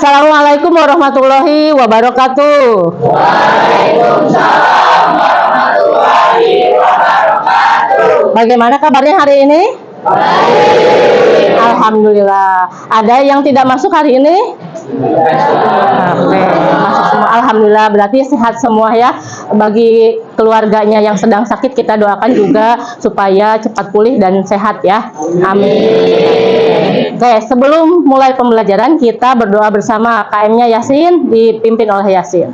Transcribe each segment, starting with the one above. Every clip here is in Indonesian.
Assalamualaikum warahmatullahi wabarakatuh. Waalaikumsalam warahmatullahi wabarakatuh. Bagaimana kabarnya hari ini? Baik. Alhamdulillah. Ada yang tidak masuk hari ini? Oke, masuk semua. Alhamdulillah, berarti sehat semua ya. Bagi keluarganya yang sedang sakit, kita doakan juga supaya cepat pulih dan sehat ya. Amin. Oke, sebelum mulai pembelajaran, kita berdoa bersama. KM-nya Yasin, dipimpin oleh Yasin.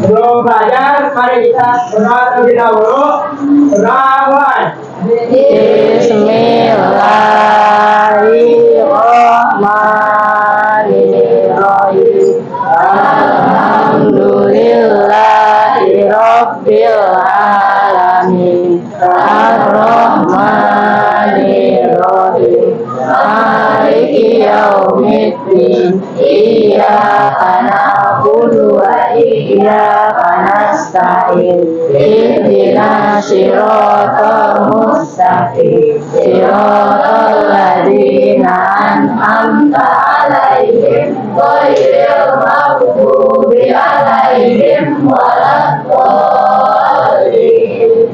Sebelum belajar, mari kita berdoa terlebih dahulu. Berdoa. Bismillahirrahmanirrahim. Alhamdulillahirabbil alamin. Ar-Rahmanirrahim. Maliki yaumiddin. Iyyaka na'budu wa iyyaka nasta'in. Ihdinas siratal mustaqim. Siratal ladzina an'amta 'alaihim ghairil maghdubi 'alaihim waladdallin.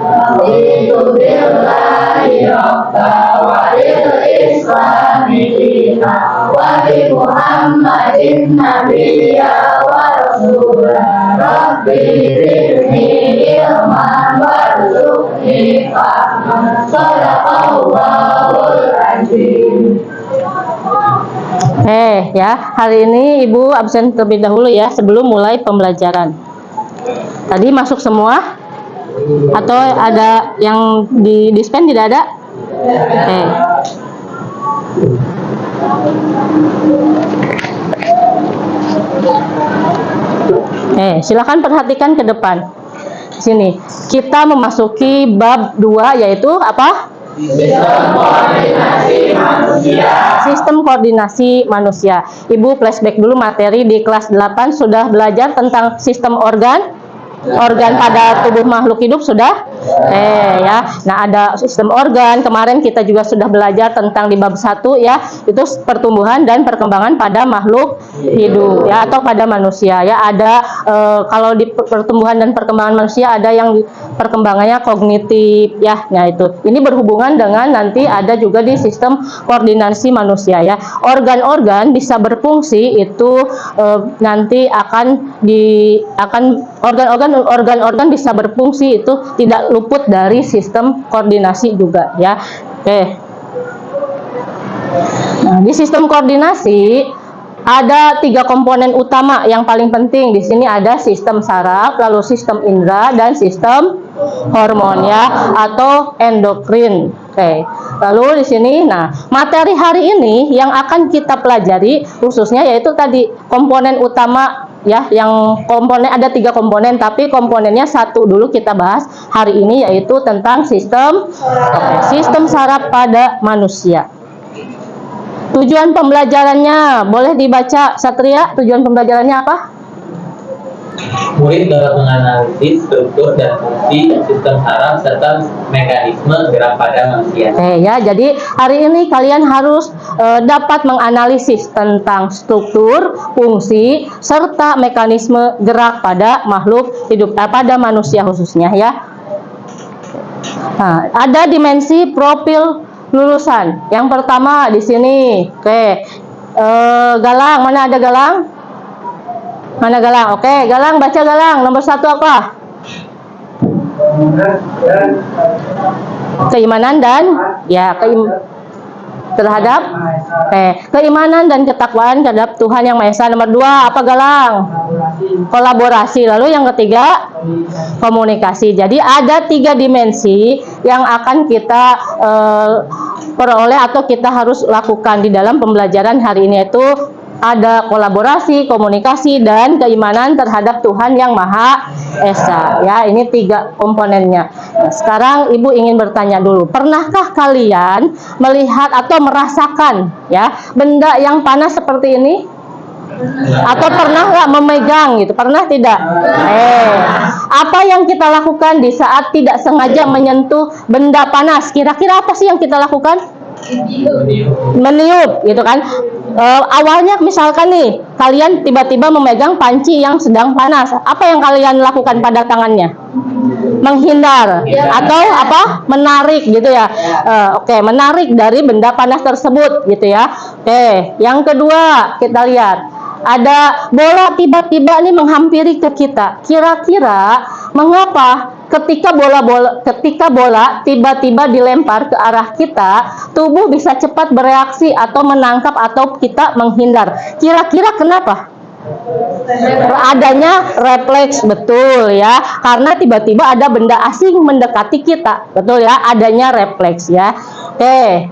Raditu billahi rabba wa bil islami dina wa bi Muhammadin nabiyya wa rasulah. Rabbi zidni ilman warzuqni fahman. Shadaqallahul azim. Ya, hari ini Ibu absen terlebih dahulu ya sebelum mulai pembelajaran. Tadi masuk semua? Atau ada yang di dispen tidak ada? Silakan perhatikan ke depan. Sini, kita memasuki bab 2 yaitu apa? Sistem koordinasi manusia. Sistem koordinasi manusia. Ibu flashback dulu materi di kelas 8 sudah belajar tentang sistem organ pada tubuh makhluk hidup sudah? Ya. Nah, ada sistem organ. Kemarin kita juga sudah belajar tentang di bab 1 ya, itu pertumbuhan dan perkembangan pada makhluk hidup ya atau pada manusia ya. Ada kalau di pertumbuhan dan perkembangan manusia ada yang perkembangannya kognitif ya. Nah, itu. Ini berhubungan dengan nanti ada juga di sistem koordinasi manusia ya. Organ-organ bisa berfungsi itu nanti akan organ-organ bisa berfungsi itu tidak luput dari sistem koordinasi juga ya. Nah, di sistem koordinasi ada 3 komponen utama yang paling penting. Di sini ada sistem saraf, lalu sistem indera dan sistem hormon ya atau endokrin. Lalu di sini, nah materi hari ini yang akan kita pelajari khususnya yaitu tadi komponen utama ya, yang komponen ada 3 komponen, tapi komponennya satu dulu kita bahas hari ini yaitu tentang sistem saraf pada manusia. Tujuan pembelajarannya boleh dibaca Satria, tujuan pembelajarannya apa? Murid dapat menganalisis struktur dan fungsi sistem saraf serta mekanisme gerak pada manusia. Ya, jadi hari ini kalian harus dapat menganalisis tentang struktur, fungsi serta mekanisme gerak pada makhluk hidup pada manusia khususnya ya. Nah, ada dimensi profil lulusan. Yang pertama di sini. Galang, mana ada Galang? Mana Galang? Galang baca Galang. Nomor 1 apa? Keimanan dan terhadap keimanan dan ketakwaan terhadap Tuhan Yang Maha Esa. Nomor 2 apa Galang? Kolaborasi. Lalu yang ketiga komunikasi. Jadi ada 3 dimensi yang akan kita peroleh atau kita harus lakukan di dalam pembelajaran hari ini, yaitu ada kolaborasi, komunikasi, dan keimanan terhadap Tuhan Yang Maha Esa. Ya, ini 3 komponennya. Nah, sekarang Ibu ingin bertanya dulu, pernahkah kalian melihat atau merasakan ya benda yang panas seperti ini? Atau pernah nggak memegang gitu? Pernah tidak? Apa yang kita lakukan di saat tidak sengaja menyentuh benda panas? Kira-kira apa sih yang kita lakukan? Meniup gitu kan. Awalnya misalkan nih, kalian tiba-tiba memegang panci yang sedang panas. Apa yang kalian lakukan pada tangannya? Menghindar atau apa? Menarik gitu ya. Oke, menarik dari benda panas tersebut gitu ya. Oke, yang kedua kita lihat. Ada bola tiba-tiba nih menghampiri ke kita. Kira-kira mengapa ketika bola tiba-tiba dilempar ke arah kita, tubuh bisa cepat bereaksi atau menangkap atau kita menghindar? Kira-kira kenapa? Adanya refleks, betul ya, karena tiba-tiba ada benda asing mendekati kita, betul ya, adanya refleks ya. Oke,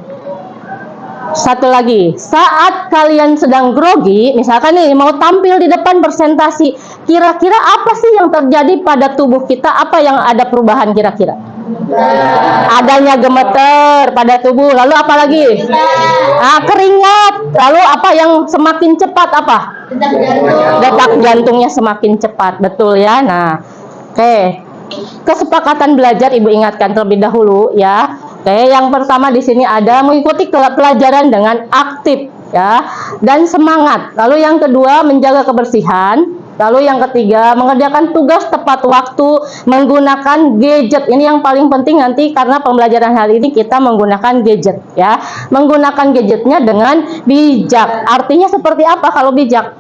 satu lagi, saat kalian sedang grogi, misalkan nih mau tampil di depan presentasi, kira-kira apa sih yang terjadi pada tubuh kita? Apa yang ada perubahan kira-kira? Adanya gemeter pada tubuh, lalu apa lagi? Keringat, lalu apa yang semakin cepat apa? Detak jantungnya semakin cepat, betul ya. Nah, oke. Kesepakatan belajar Ibu ingatkan terlebih dahulu ya. Oke, yang pertama di sini ada mengikuti pelajaran dengan aktif ya dan semangat. Lalu yang kedua menjaga kebersihan. Lalu yang ketiga, mengerjakan tugas tepat waktu, menggunakan gadget. Ini yang paling penting nanti karena pembelajaran hari ini kita menggunakan gadget ya. Menggunakan gadgetnya dengan bijak. Artinya seperti apa kalau bijak?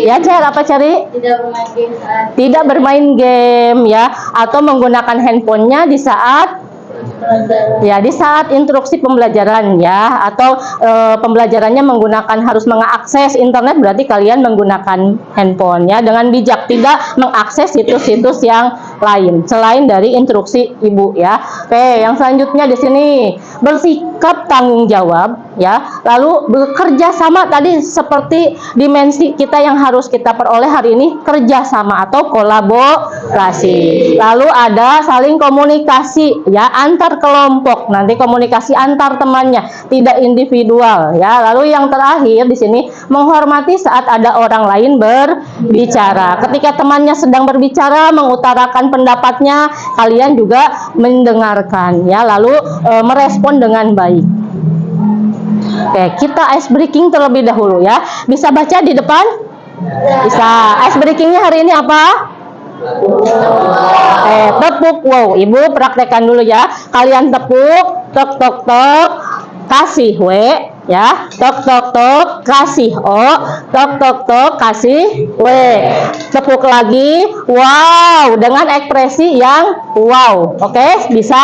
Ya, Cer, apa cari? Tidak bermain game ya, atau menggunakan handphonenya di saat instruksi pembelajaran ya, atau pembelajarannya menggunakan harus mengakses internet, berarti kalian menggunakan handphone ya dengan bijak, tidak mengakses situs-situs yang lain selain dari instruksi Ibu ya. Oke, yang selanjutnya di sini bersikap tanggung jawab ya, lalu bekerja sama. Tadi seperti dimensi kita yang harus kita peroleh hari ini, kerja sama atau kolaborasi. Lalu ada saling komunikasi ya, antar kelompok, nanti komunikasi antar temannya, tidak individual ya. Lalu yang terakhir di sini menghormati saat ada orang lain berbicara. Ketika temannya sedang berbicara, mengutarakan pendapatnya, kalian juga mendengarkan ya, lalu merespon dengan baik. Oke, kita ice breaking terlebih dahulu ya. Bisa baca di depan? Bisa. Ice breakingnya hari ini apa? Tepuk. Wow, Ibu praktekkan dulu ya. Kalian tepuk, tok tok tok, kasih W ya, tok tok tok, kasih O, tok tok tok, kasih W. Tepuk lagi, wow, dengan ekspresi yang wow. Oke, bisa?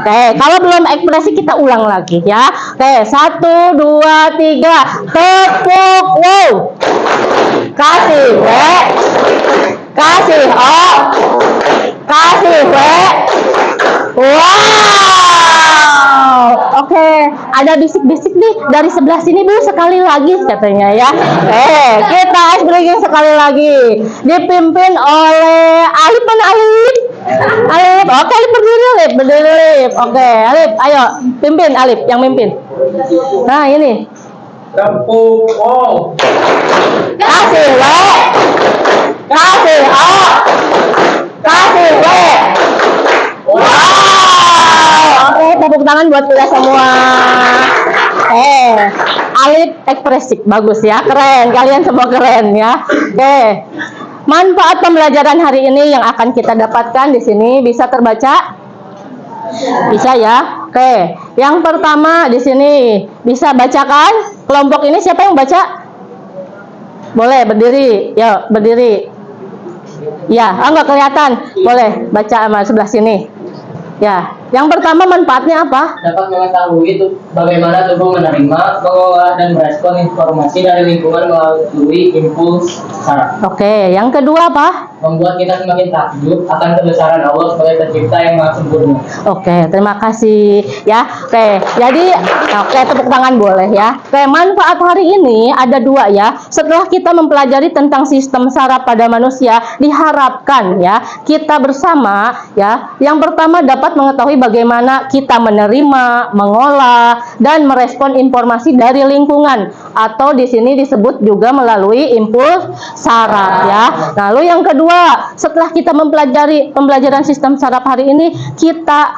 Oke, kalau belum ekspresi kita ulang lagi ya. Oke, 1, 2, 3, tepuk, wow, kasih W, kasih O, kasih W. Wow. Oke, ada bisik-bisik nih dari sebelah sini, Bu, sekali lagi katanya ya. Kita ice breaking sekali lagi. Dipimpin oleh Alif. Mana Alif? Alif. Oke, Alif berdiri. Oke, Alif, ayo pimpin, Alif yang mimpin. Nah, ini. Tepuk O. Kasih W. Kasih O. Kasih W. Wow. Oke, tepuk tangan buat kita semua. Alif ekspresif, bagus ya, keren. Kalian semua keren ya. Oke. Manfaat pembelajaran hari ini yang akan kita dapatkan di sini bisa terbaca? Bisa ya. Oke. Yang pertama di sini bisa bacakan. Kelompok ini siapa yang baca? Boleh berdiri. Ya, berdiri. Ya, enggak kelihatan. Boleh baca sama sebelah sini. Ya, yang pertama manfaatnya apa? Dapat mengetahui bagaimana tubuh menerima, mengolah, dan merespon informasi dari lingkungan melalui impuls saraf. Oke, yang kedua apa? Membuat kita semakin takjub akan kebesaran Allah sebagai pencipta yang maha sempurna. Oke, terima kasih ya. Oke, jadi tepuk tangan boleh ya. Oke, manfaat hari ini ada dua ya. Setelah kita mempelajari tentang sistem saraf pada manusia, diharapkan ya kita bersama ya. Yang pertama dapat mengetahui bagaimana kita menerima, mengolah, dan merespon informasi dari lingkungan, atau di sini disebut juga melalui impuls saraf ya. Lalu yang kedua, setelah kita mempelajari pembelajaran sistem saraf hari ini, kita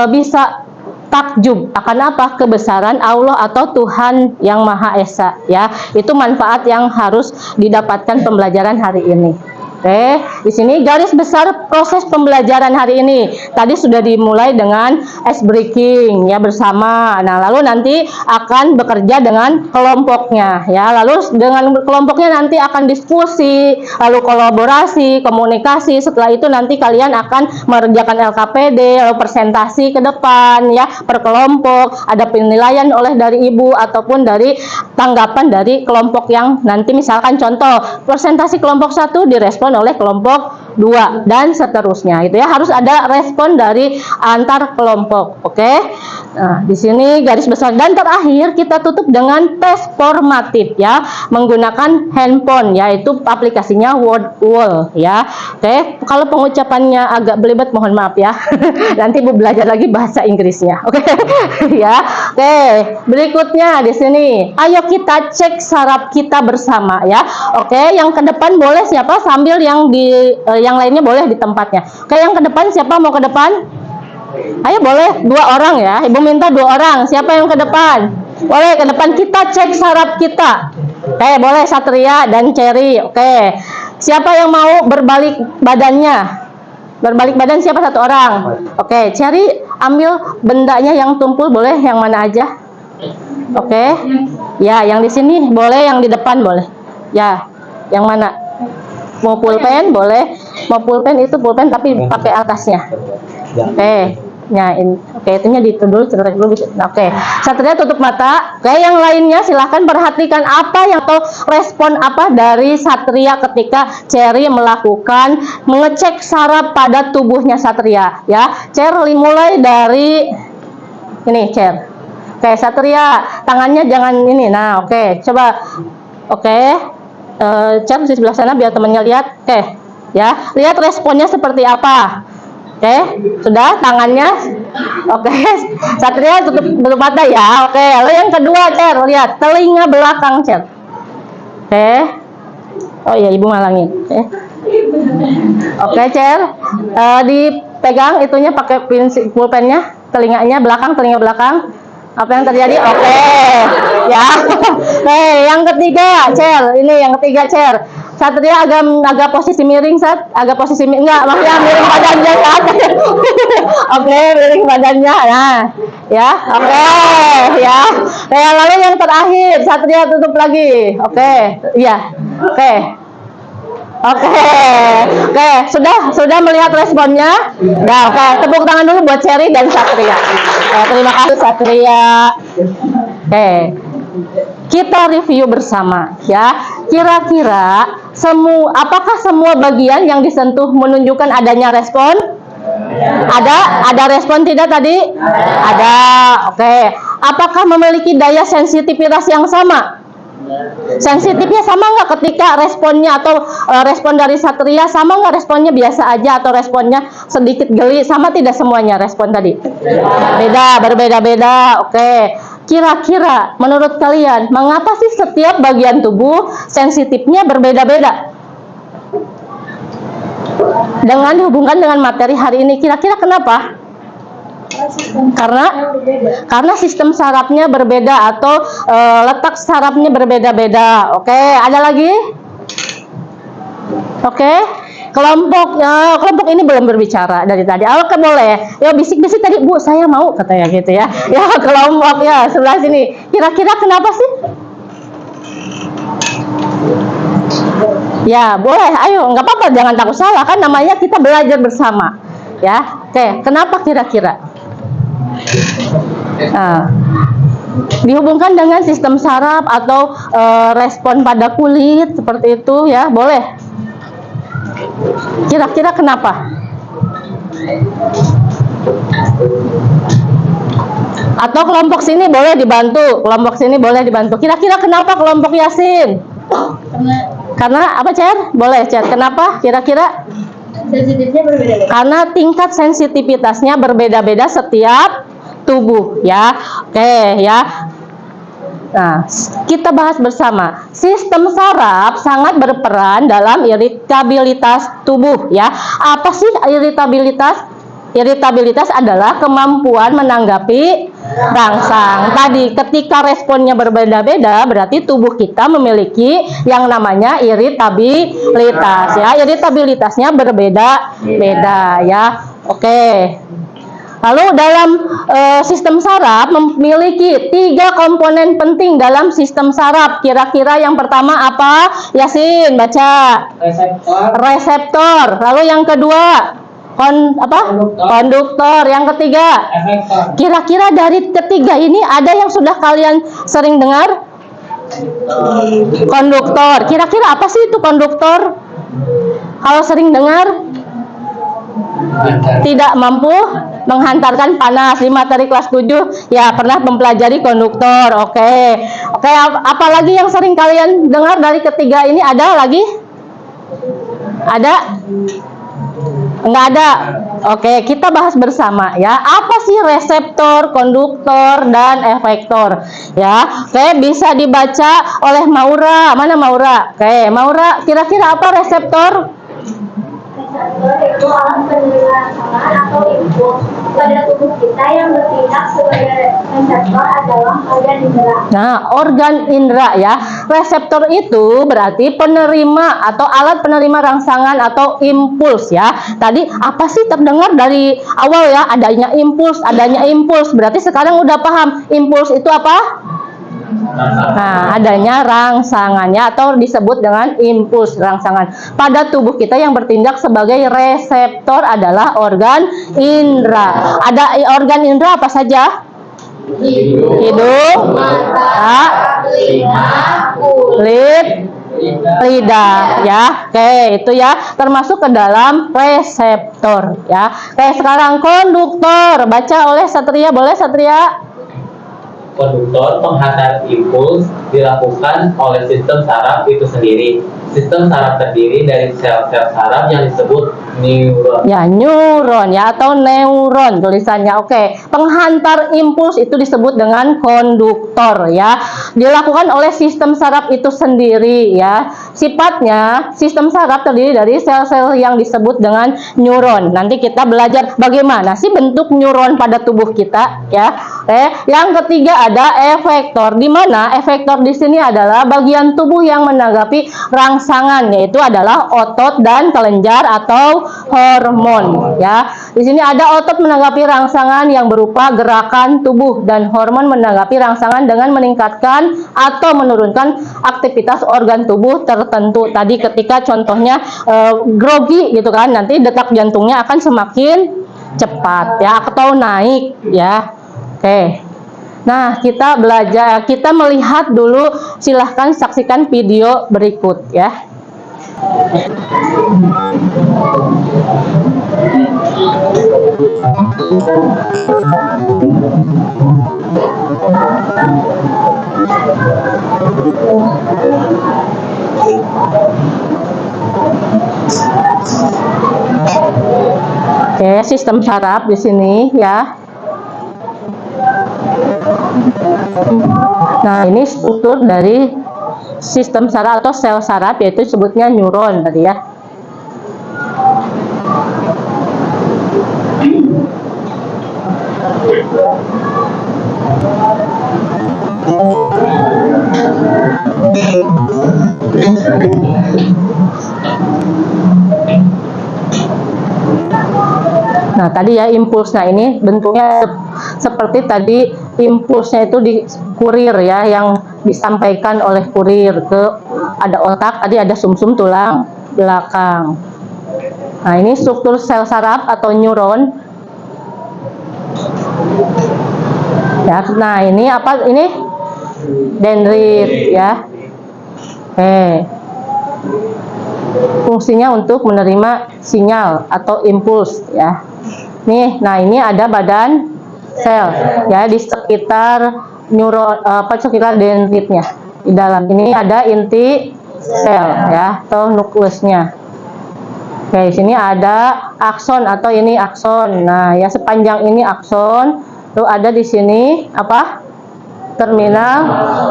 bisa takjub akan apa? Kebesaran Allah atau Tuhan yang Maha Esa, ya. Itu manfaat yang harus didapatkan pembelajaran hari ini. Oke, di sini garis besar proses pembelajaran hari ini. Tadi sudah dimulai dengan ice breaking ya bersama. Nah, lalu nanti akan bekerja dengan kelompoknya ya. Lalu dengan kelompoknya nanti akan diskusi, lalu kolaborasi, komunikasi. Setelah itu nanti kalian akan mengerjakan LKPD, lalu presentasi ke depan ya, per kelompok. Ada penilaian oleh dari ibu ataupun dari tanggapan dari kelompok yang nanti misalkan contoh presentasi kelompok 1 direspon oleh kelompok 2 dan seterusnya itu ya, harus ada respon dari antar kelompok. Oke. Nah, di sini garis besar dan terakhir kita tutup dengan tes formatif ya, menggunakan handphone yaitu aplikasinya Wordwall ya. Oke, kalau pengucapannya agak belibet mohon maaf ya. Nanti Bu belajar lagi bahasa Inggrisnya. Oke. Ya. Oke, berikutnya di sini ayo kita cek saraf kita bersama ya. Oke, yang ke depan boleh siapa sambil yang lainnya boleh di tempatnya. Oke, yang ke depan siapa mau ke depan? Ayo boleh 2 orang ya. Ibu minta 2 orang. Siapa yang ke depan? Boleh ke depan, kita cek saraf kita. Oke, boleh Satria dan Cherry. Oke. Siapa yang mau berbalik badannya? Berbalik badan siapa 1 orang? Oke, Cherry ambil bendanya yang tumpul, boleh yang mana aja? Oke. Ya, yang di sini boleh, yang di depan boleh. Ya, yang mana? Mau pulpen boleh, mau pulpen itu pulpen tapi pakai atasnya. Oke, nyain. Oke, itunya dituduh cekrek dulu. Oke, Satria tutup mata. Oke, yang lainnya silahkan perhatikan apa yang atau respon apa dari Satria ketika Cherry melakukan mengecek saraf pada tubuhnya Satria. Ya, Cherry mulai dari ini Cher. Oke, Satria tangannya jangan ini. Nah, oke, coba. Oke. Cer di sebelah sana biar temannya lihat. Oke, ya, lihat responnya seperti apa. Oke, sudah tangannya. Oke, Satria tutup mata ya. Oke, lalu yang kedua Cer, lihat telinga belakang Cer. Oke. Oh iya, ibu ngalangin. Oke, Cer, dipegang itunya pakai pulpennya, telinganya belakang, telinga belakang. Apa yang terjadi? Oke. Ya. Oke, yang ketiga, Cer. Ini yang ketiga, Cer. Satria agak posisi miring, Sat. Agak posisi enggak, maksudnya miring badannya, Sat. Oke, miring badannya. Nah, ya. Oke, ya. Nah, lalu yang terakhir, Satria tutup lagi. Oke. Iya. Oke. Oke, sudah melihat responnya. Nah, oke, tepuk tangan dulu buat Cherry dan Satria. Terima kasih Satria. Oke, kita review bersama ya. Kira-kira apakah semua bagian yang disentuh menunjukkan adanya respon? Ada respon tidak tadi? Ada. Oke, apakah memiliki daya sensitivitas yang sama? Sensitifnya sama nggak ketika responnya atau respon dari Satria sama nggak responnya biasa aja atau responnya sedikit geli, sama tidak semuanya respon tadi? Beda, berbeda-beda. Oke, kira-kira menurut kalian mengapa sih setiap bagian tubuh sensitifnya berbeda-beda? Dengan dihubungkan dengan materi hari ini, kira-kira kenapa? Karena sistem sarafnya berbeda atau letak sarafnya berbeda-beda. Oke, ada lagi? Oke, kelompok ini belum berbicara dari tadi. Oke, boleh. Ya bisik-bisik tadi, Bu, saya mau katanya gitu ya. Ya, kelompok ya sebelah sini. Kira-kira kenapa sih? Ya, boleh. Ayo, nggak apa-apa, jangan takut salah, kan namanya kita belajar bersama. Ya, oke. Kenapa kira-kira? Nah, dihubungkan dengan sistem saraf atau respon pada kulit seperti itu ya, boleh. Kira-kira kenapa? Atau kelompok sini boleh dibantu, kelompok sini boleh dibantu. Kira-kira kenapa kelompok Yasin? Karena apa, Cer? Boleh, Cer. Kenapa? Kira-kira? Sensitifnya berbeda-beda. Karena tingkat sensitivitasnya berbeda-beda setiap tubuh ya. Oke ya. Nah, kita bahas bersama. Sistem saraf sangat berperan dalam iritabilitas tubuh ya. Apa sih iritabilitas? Iritabilitas adalah kemampuan menanggapi rangsang. Tadi ketika responnya berbeda-beda, berarti tubuh kita memiliki yang namanya iritabilitas ya. Iritabilitasnya berbeda-beda ya. Oke. Lalu dalam sistem saraf memiliki 3 komponen penting dalam sistem saraf. Kira-kira yang pertama apa? Yasin, baca. Reseptor. Lalu yang kedua konduktor. Yang ketiga Efektor. kira-kira dari ketiga ini ada yang sudah kalian sering dengar? Konduktor. Kira-kira apa sih itu konduktor? Kalau sering dengar, tidak mampu menghantarkan panas. Di materi kelas 7 ya pernah mempelajari konduktor. Oke, apalagi yang sering kalian dengar dari ketiga ini? Ada lagi? Ada? Enggak ada. Oke, kita bahas bersama ya. Apa sih reseptor, konduktor, dan efektor? Ya, oke, bisa dibaca oleh Maura. Mana Maura? Oke, Maura, kira-kira apa reseptor? Reseptor itu alat penerima rangsangan atau impuls pada tubuh kita yang bertindak sebagai reseptor adalah organ indera. Nah, organ indera ya. Reseptor itu berarti penerima atau alat penerima rangsangan atau impuls ya. Tadi apa sih terdengar dari awal ya? Adanya impuls. Berarti sekarang udah paham impuls itu apa? Nah, adanya rangsangannya atau disebut dengan impuls rangsangan. Pada tubuh kita yang bertindak sebagai reseptor adalah organ indera. Ada organ indera apa saja? Hidung, mata, telinga, kulit, lidah ya. Oke, itu ya termasuk ke dalam reseptor ya. Oke, sekarang konduktor. Baca oleh Satria, boleh Satria? Konduktor penghantar impuls dilakukan oleh sistem saraf itu sendiri. Sistem saraf terdiri dari sel-sel saraf yang disebut neuron. Ya, neuron ya atau neuron tulisannya. Oke, penghantar impuls itu disebut dengan konduktor ya. Dilakukan oleh sistem saraf itu sendiri ya. Sifatnya sistem saraf terdiri dari sel-sel yang disebut dengan neuron. Nanti kita belajar bagaimana sih bentuk neuron pada tubuh kita ya. Yang ketiga ada efektor. Di mana efektor di sini adalah bagian tubuh yang menanggapi rangsangan, yaitu adalah otot dan kelenjar atau hormon ya. Di sini ada otot menanggapi rangsangan yang berupa gerakan tubuh dan hormon menanggapi rangsangan dengan meningkatkan atau menurunkan aktivitas organ tubuh tertentu. Tadi ketika contohnya grogi gitu kan, nanti detak jantungnya akan semakin cepat ya atau naik ya. Oke. Nah, kita melihat dulu, silahkan saksikan video berikut ya. Oke, sistem saraf di sini ya. Nah, ini struktur dari sistem saraf atau sel saraf, yaitu sebutnya neuron tadi ya. Nah, tadi ya impuls. Nah, ini bentuknya seperti tadi impulsnya itu di kurir ya, yang disampaikan oleh kurir ke ada otak, tadi ada sumsum tulang belakang. Nah, ini struktur sel saraf atau neuron. Ya, nah ini apa? Ini dendrit ya. Fungsinya untuk menerima sinyal atau impuls ya. Nih, nah ini ada badan sel ya di sekitar neuron sekitar dendritnya. Di dalam ini ada inti sel ya atau nukleusnya. Oke, di sini ada akson atau ini akson. Nah, ya sepanjang ini akson. Lalu ada di sini apa? Terminal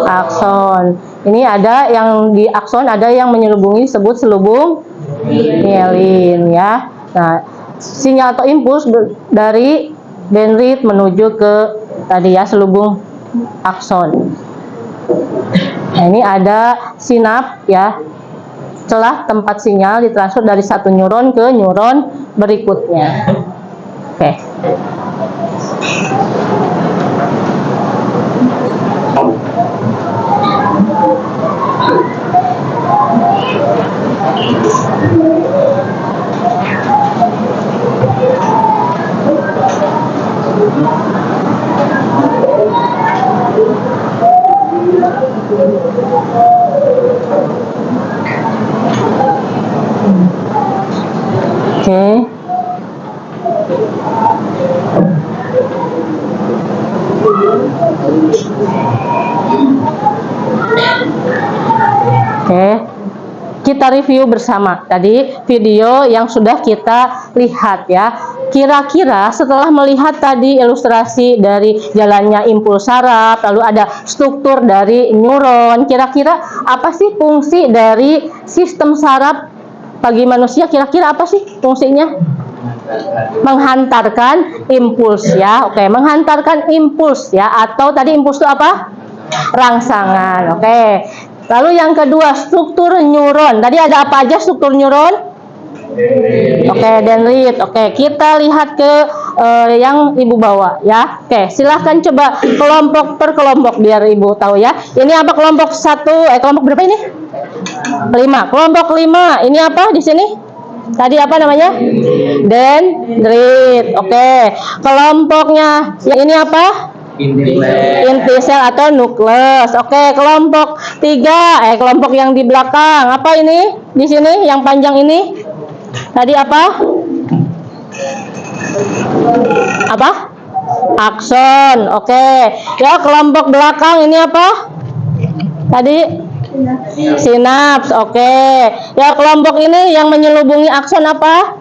akson. Ini ada yang di akson, ada yang menyelubungi disebut selubung mielin ya. Nah, sinyal atau impuls dari dendrit menuju ke tadi ya selubung akson. Nah, ini ada sinap ya, celah tempat sinyal ditransfer dari satu neuron ke neuron berikutnya. Oke. Oke. Oke, kita review bersama tadi video yang sudah kita lihat ya. Kira-kira setelah melihat tadi ilustrasi dari jalannya impuls saraf, lalu ada struktur dari neuron, kira-kira apa sih fungsi dari sistem saraf bagi manusia? Kira-kira apa sih fungsinya? Menghantarkan impuls ya. Oke, menghantarkan impuls ya, atau tadi impuls itu apa? Rangsangan. Oke. Lalu yang kedua, struktur neuron. Tadi ada apa aja struktur neuron? Oke, dendrit. Oke, kita lihat ke yang Ibu bawa ya. Oke, silahkan coba kelompok per kelompok biar Ibu tahu ya. Ini apa kelompok 1? Kelompok berapa ini? 5. Kelompok 5. Ini apa di sini? Tadi apa namanya? Dendrit. Oke. Kelompoknya yang ini apa? Inti sel atau nukleus. Oke, kelompok 3. Kelompok yang di belakang. Apa ini? Di sini yang panjang ini? Tadi apa? Apa? Akson. Oke. Ya, kelompok belakang ini apa? Tadi sinaps. Oke. Ya, kelompok ini yang menyelubungi akson apa?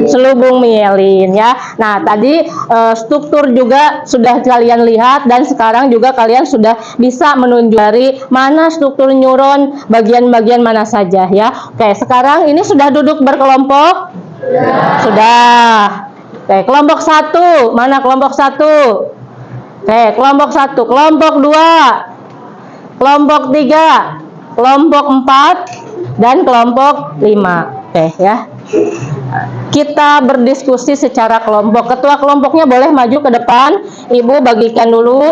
Selubung mielin ya. Nah, tadi struktur juga sudah kalian lihat, dan sekarang juga kalian sudah bisa menunjuk dari mana struktur neuron bagian-bagian mana saja ya. Oke, sekarang ini sudah duduk berkelompok? Sudah. Oke, kelompok 1. Mana kelompok 1? Oke, kelompok 1, kelompok 2, kelompok 3, kelompok 4, dan kelompok 5. Oke ya. Kita berdiskusi secara kelompok. Ketua kelompoknya boleh maju ke depan. Ibu bagikan dulu.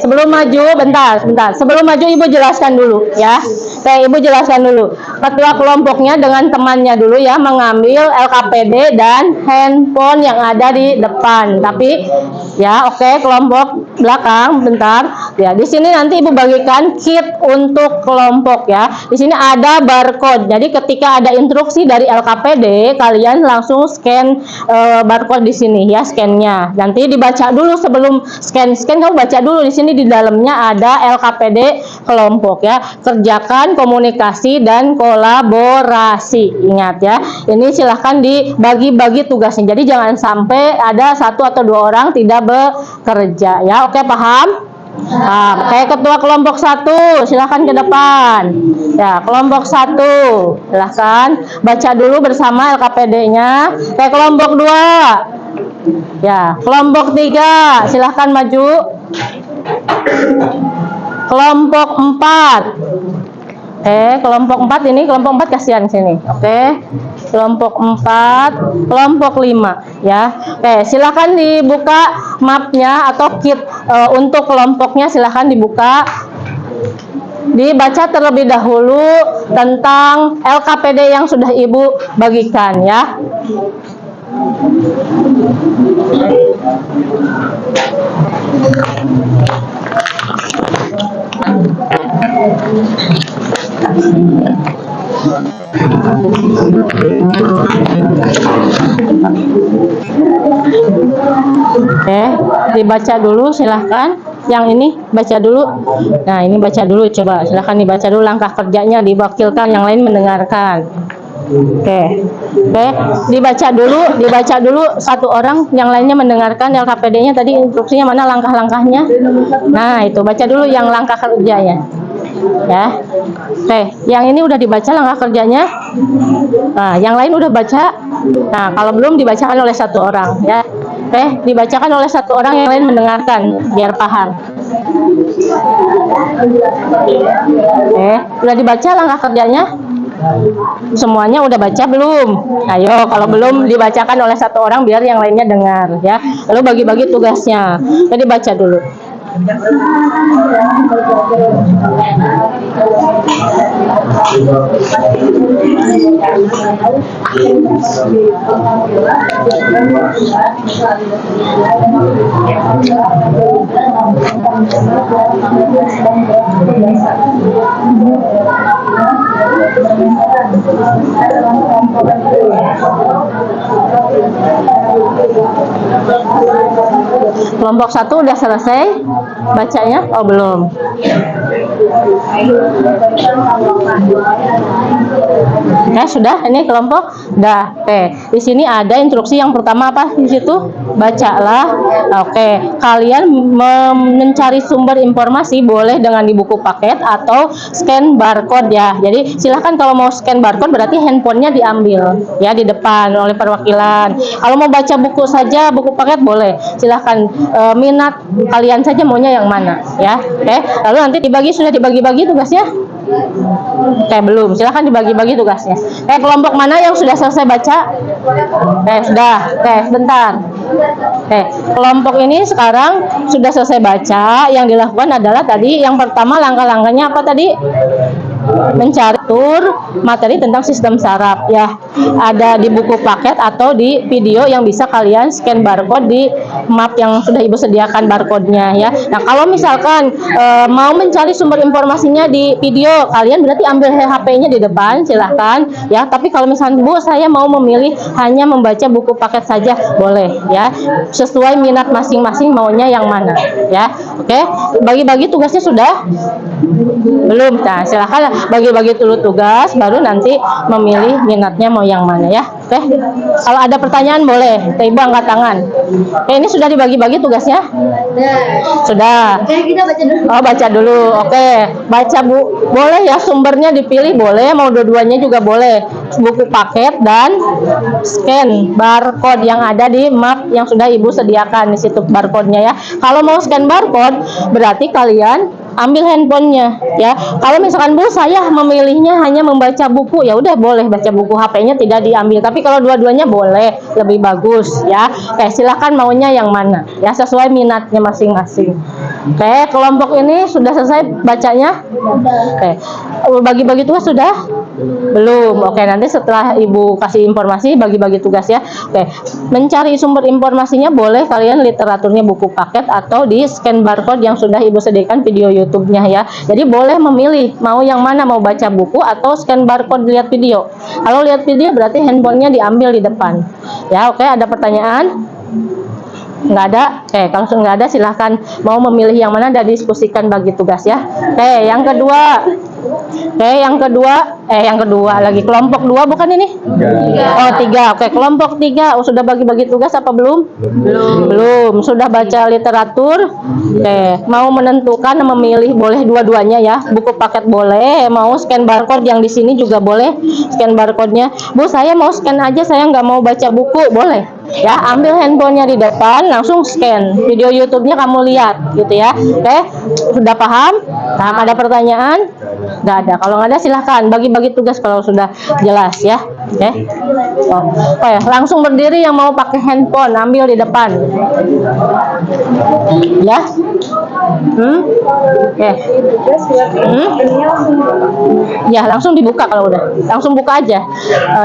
Sebelum maju, bentar. Sebelum maju Ibu jelaskan dulu ya. Ibu jelaskan dulu. Ketua kelompoknya dengan temannya dulu ya, mengambil LKPD dan handphone yang ada di depan. Tapi ya, oke, kelompok belakang, bentar. Ya, di sini nanti Ibu bagikan kit untuk kelompok ya. Di sini ada barcode. Jadi ketika ada instruksi dari LKPD, kalian langsung scan barcode di sini ya, scannya. Nanti dibaca dulu sebelum scan kamu baca dulu. Di sini di dalamnya ada LKPD kelompok ya. Kerjakan komunikasi dan kolaborasi. Ingat ya. Ini silahkan dibagi-bagi tugasnya. Jadi jangan sampai ada 1 atau 2 orang tidak bekerja ya. Oke, paham? Kayak ketua kelompok 1, silahkan ke depan. Ya, kelompok 1, silahkan baca dulu bersama LKPD-nya. Kayak kelompok 2. Ya, kelompok 3, silahkan maju. Kelompok 4. Kelompok 4 ini, kelompok 4 kasihan sini. Kelompok 4, kelompok 5 ya. Silakan dibuka mapnya atau kit untuk kelompoknya, silakan dibuka. Dibaca terlebih dahulu tentang LKPD yang sudah Ibu bagikan ya. Dibaca dulu silahkan. Yang ini baca dulu. Nah, ini baca dulu, coba silahkan dibaca dulu langkah kerjanya, diwakilkan yang lain mendengarkan. Dibaca dulu satu orang, yang lainnya mendengarkan. LKPD-nya tadi instruksinya mana, langkah-langkahnya. Nah, itu baca dulu yang langkah kerjanya. Ya. Oke, yang ini udah dibaca langkah kerjanya. Nah, yang lain udah baca. Nah, kalau belum dibacakan oleh satu orang ya. Oke, dibacakan oleh satu orang, yang lain mendengarkan biar paham. Oke, udah dibaca langkah kerjanya? Semuanya udah baca belum? Ayo, kalau belum dibacakan oleh satu orang biar yang lainnya dengar ya. Lalu bagi-bagi tugasnya. Jadi baca dulu. Kelompok 1 udah selesai bacanya? Oh, belum. Ya, sudah. Ini kelompok udah. Oke. Di sini ada instruksi yang pertama apa di situ? Bacalah. Oke. Kalian mencari sumber informasi boleh dengan di buku paket atau scan barcode ya. Jadi silahkan kalau mau scan barcode berarti handphonenya diambil ya di depan oleh perwakilan. Kalau mau baca buku saja, buku paket boleh. Silahkan minat kalian saja maunya yang mana ya. Oke. Lalu nanti sudah dibagi-bagi tugasnya? Oke, belum. Silahkan dibagi-bagi tugasnya. Kelompok mana yang sudah selesai baca? Sudah. Sebentar. Kelompok ini sekarang sudah selesai baca. Yang dilakukan adalah tadi yang pertama langkah-langkahnya apa tadi? Mencari materi tentang sistem saraf ya. Ada di buku paket atau di video yang bisa kalian scan barcode di map yang sudah ibu sediakan barcode-nya ya. Nah, kalau misalkan mau mencari sumber informasinya di video, kalian berarti ambil HP-nya di depan, silahkan ya. Tapi kalau misalkan Bu, saya mau memilih hanya membaca buku paket saja, boleh ya. Sesuai minat masing-masing maunya yang mana ya. Oke, bagi-bagi tugasnya sudah? Belum. Nah, silahkan bagi-bagi dulu tugas, baru nanti memilih minatnya mau yang mana ya. Oke, kalau ada pertanyaan boleh, Ibu angkat tangan. Oke, ini sudah dibagi-bagi tugasnya? Sudah. Kita baca dulu. Oh, baca dulu. Oke, baca Bu. Boleh ya, sumbernya dipilih boleh, mau dua-duanya juga boleh. Buku paket dan scan barcode yang ada di map yang sudah Ibu sediakan di situ barcode-nya ya. Kalau mau scan barcode berarti kalian ambil handphonenya ya. Kalau misalkan Bu, saya memilihnya hanya membaca buku, ya udah boleh baca buku, HP-nya tidak diambil. Tapi kalau dua-duanya boleh, lebih bagus ya. Oke, silakan maunya yang mana ya, sesuai minatnya masing-masing. Oke, kelompok ini sudah selesai bacanya? Oke, bagi-bagi tugas sudah? Belum. Oke, nanti setelah Ibu kasih informasi bagi-bagi tugas ya. Oke, mencari sumber informasinya boleh kalian literaturnya buku paket atau di scan barcode yang sudah Ibu sediakan video YouTube-nya ya. Jadi boleh memilih mau yang mana, mau baca buku atau scan barcode lihat video. Kalau lihat video berarti handphonenya diambil di depan. Ya, oke, ada pertanyaan? Nggak ada? Oke, kalau nggak ada silahkan mau memilih yang mana dan diskusikan bagi tugas ya. Oke, yang kedua. Yang kedua lagi kelompok 2 bukan ini? 3. Oke, kelompok 3 sudah bagi-bagi tugas apa belum? Belum. Sudah baca literatur? Oke, mau menentukan memilih boleh dua-duanya ya. Buku paket boleh, mau scan barcode yang di sini juga boleh scan barcode-nya. Bu, saya mau scan aja, saya nggak mau baca buku, boleh. Ya, ambil handphonenya di depan, langsung scan. Video YouTube-nya kamu lihat gitu ya. Oke, sudah paham? Nah, ada pertanyaan? Nggak ada. Kalau nggak ada silahkan bagi-bagi tugas kalau sudah jelas ya. Oke. Oke, langsung berdiri yang mau pakai handphone, ambil di depan. Ya. Oke. Ya, langsung dibuka kalau udah. Langsung buka aja.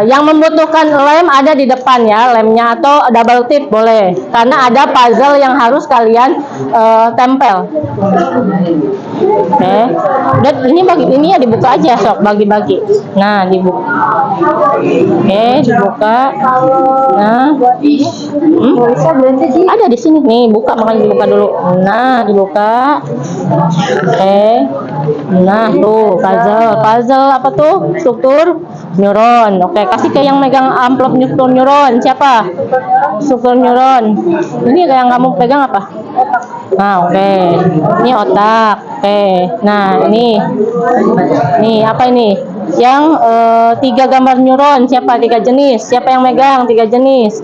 Yang membutuhkan lem ada di depan ya, lemnya atau double tip boleh. Karena ada puzzle yang harus kalian tempel. Oke. Dan ini ya dibuka aja sok bagi-bagi. Nah, dibuka. Oke, dibuka. Nah, ada di sini nih, buka, makanya dibuka dulu. Nah, dibuka. Oke. Nah, tuh puzzle apa tuh? Struktur neuron. Oke, kasih ke yang megang amplop struktur neuron. Siapa? Struktur neuron. Ini yang kamu pegang apa? Nah, oke. Ini otak. Oke. Nah, ini apa ini? Yang 3 gambar neuron. Siapa? 3 jenis. Siapa yang megang 3 jenis?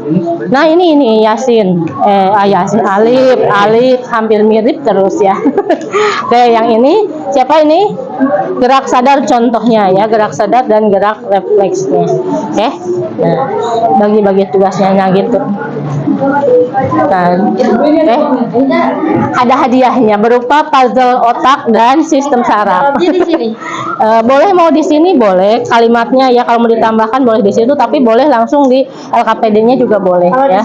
Nah, ini Yasin. Yasin Alif hampir mirip terus ya. Oke, yang ini siapa ini? Gerak sadar contohnya ya, gerak sadar dan gerak refleksnya. Oke. Nah, bagi-bagi tugasnya gitu. Nah, ada hadiahnya berupa puzzle otak dan sistem saraf. Boleh mau di sini boleh kalimatnya ya, kalau mau ditambahkan boleh di situ, tapi boleh langsung di LKPD-nya juga boleh ya.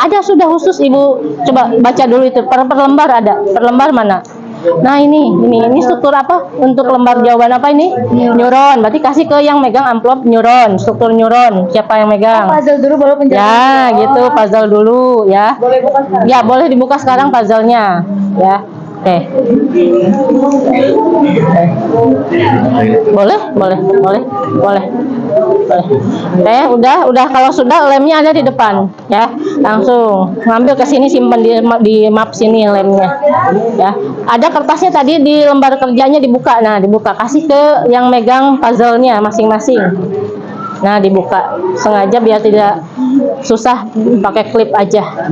Ada sudah khusus Ibu, coba baca dulu itu per lembar ada. Per lembar mana? Nah, ini struktur apa? Untuk lembar jawaban apa ini? Neuron. Berarti kasih ke yang megang amplop neuron, struktur neuron. Siapa yang megang? Puzzle dulu baru penjelasan. Ya, gitu, puzzle dulu ya. Boleh buka sekarang? Ya, boleh dibuka sekarang puzzle-nya. Ya. Oke. Boleh. Oke, udah kalau sudah lemnya ada di depan ya. Langsung ngambil ke sini, simpan di map sini lemnya. Ya. Ada kertasnya tadi di lembar kerjanya dibuka. Nah, dibuka, kasih ke yang megang puzzle-nya masing-masing. Nah, dibuka. Sengaja biar tidak susah, pakai klip aja.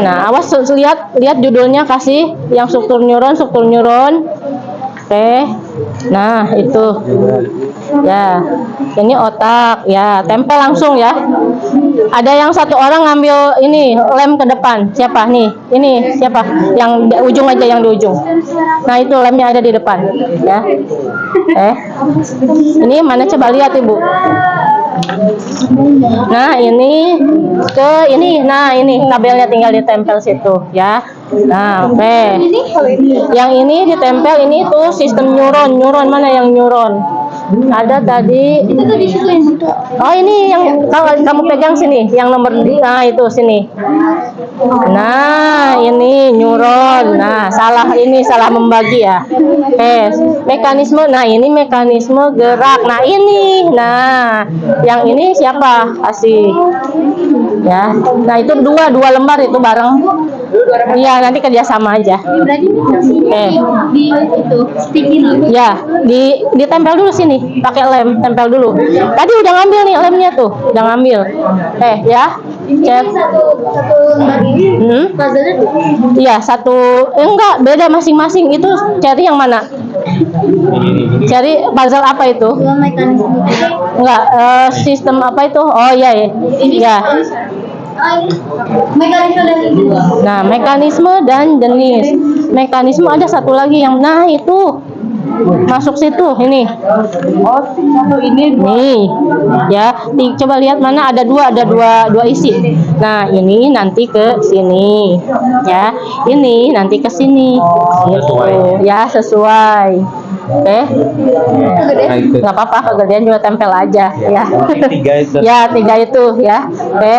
Nah, awas lihat judulnya, kasih yang struktur neuron. Nah, itu. Ya. Ini otak ya, tempel langsung ya. Ada yang satu orang ngambil ini lem ke depan. Siapa nih? Ini siapa? Yang di ujung aja, yang di ujung. Nah, itu lemnya ada di depan ya. Ini mana, coba lihat Ibu. Nah, ini nah ini tabelnya tinggal ditempel situ ya. Nah, oke. Yang ini ditempel, ini tuh sistem neuron mana yang neuron? Ada tadi. Itu tuh di situ yang situ. Oh, ini yang kamu pegang sini, yang nomor, nah itu sini. Nah, ini neuron. Nah, salah membagi ya. Mekanisme. Nah, ini mekanisme gerak. Nah, ini. Nah, yang ini siapa? Kasih. Ya. Nah, itu dua lembar itu bareng. Iya, nanti kerjasama aja. Berarti di itu sticky note. Ya, ditempel dulu sini, pakai lem, tempel dulu. Tadi udah ngambil nih lemnya tuh, udah ngambil. Ya, cek. Satu lembar ini puzzle-nya tuh. Iya, satu. Enggak, beda masing-masing. Itu cari yang mana? Cari puzzle apa itu? Dua mekanisme. Enggak, sistem apa itu? Oh iya ya. Ya. Mekanisme dan jenis. Nah, mekanisme dan jenis. Mekanisme ada satu lagi yang, nah itu masuk situ, ini. Oh, satu ini. Nih, ya. Coba lihat mana, ada dua isi. Nah, ini nanti ke sini, ya. Ini nanti ke sini. Gitu. Ya, sesuai. Oke. Nggak apa-apa, kegedean juga tempel aja, ya. Ya, 3 itu, ya. Oke.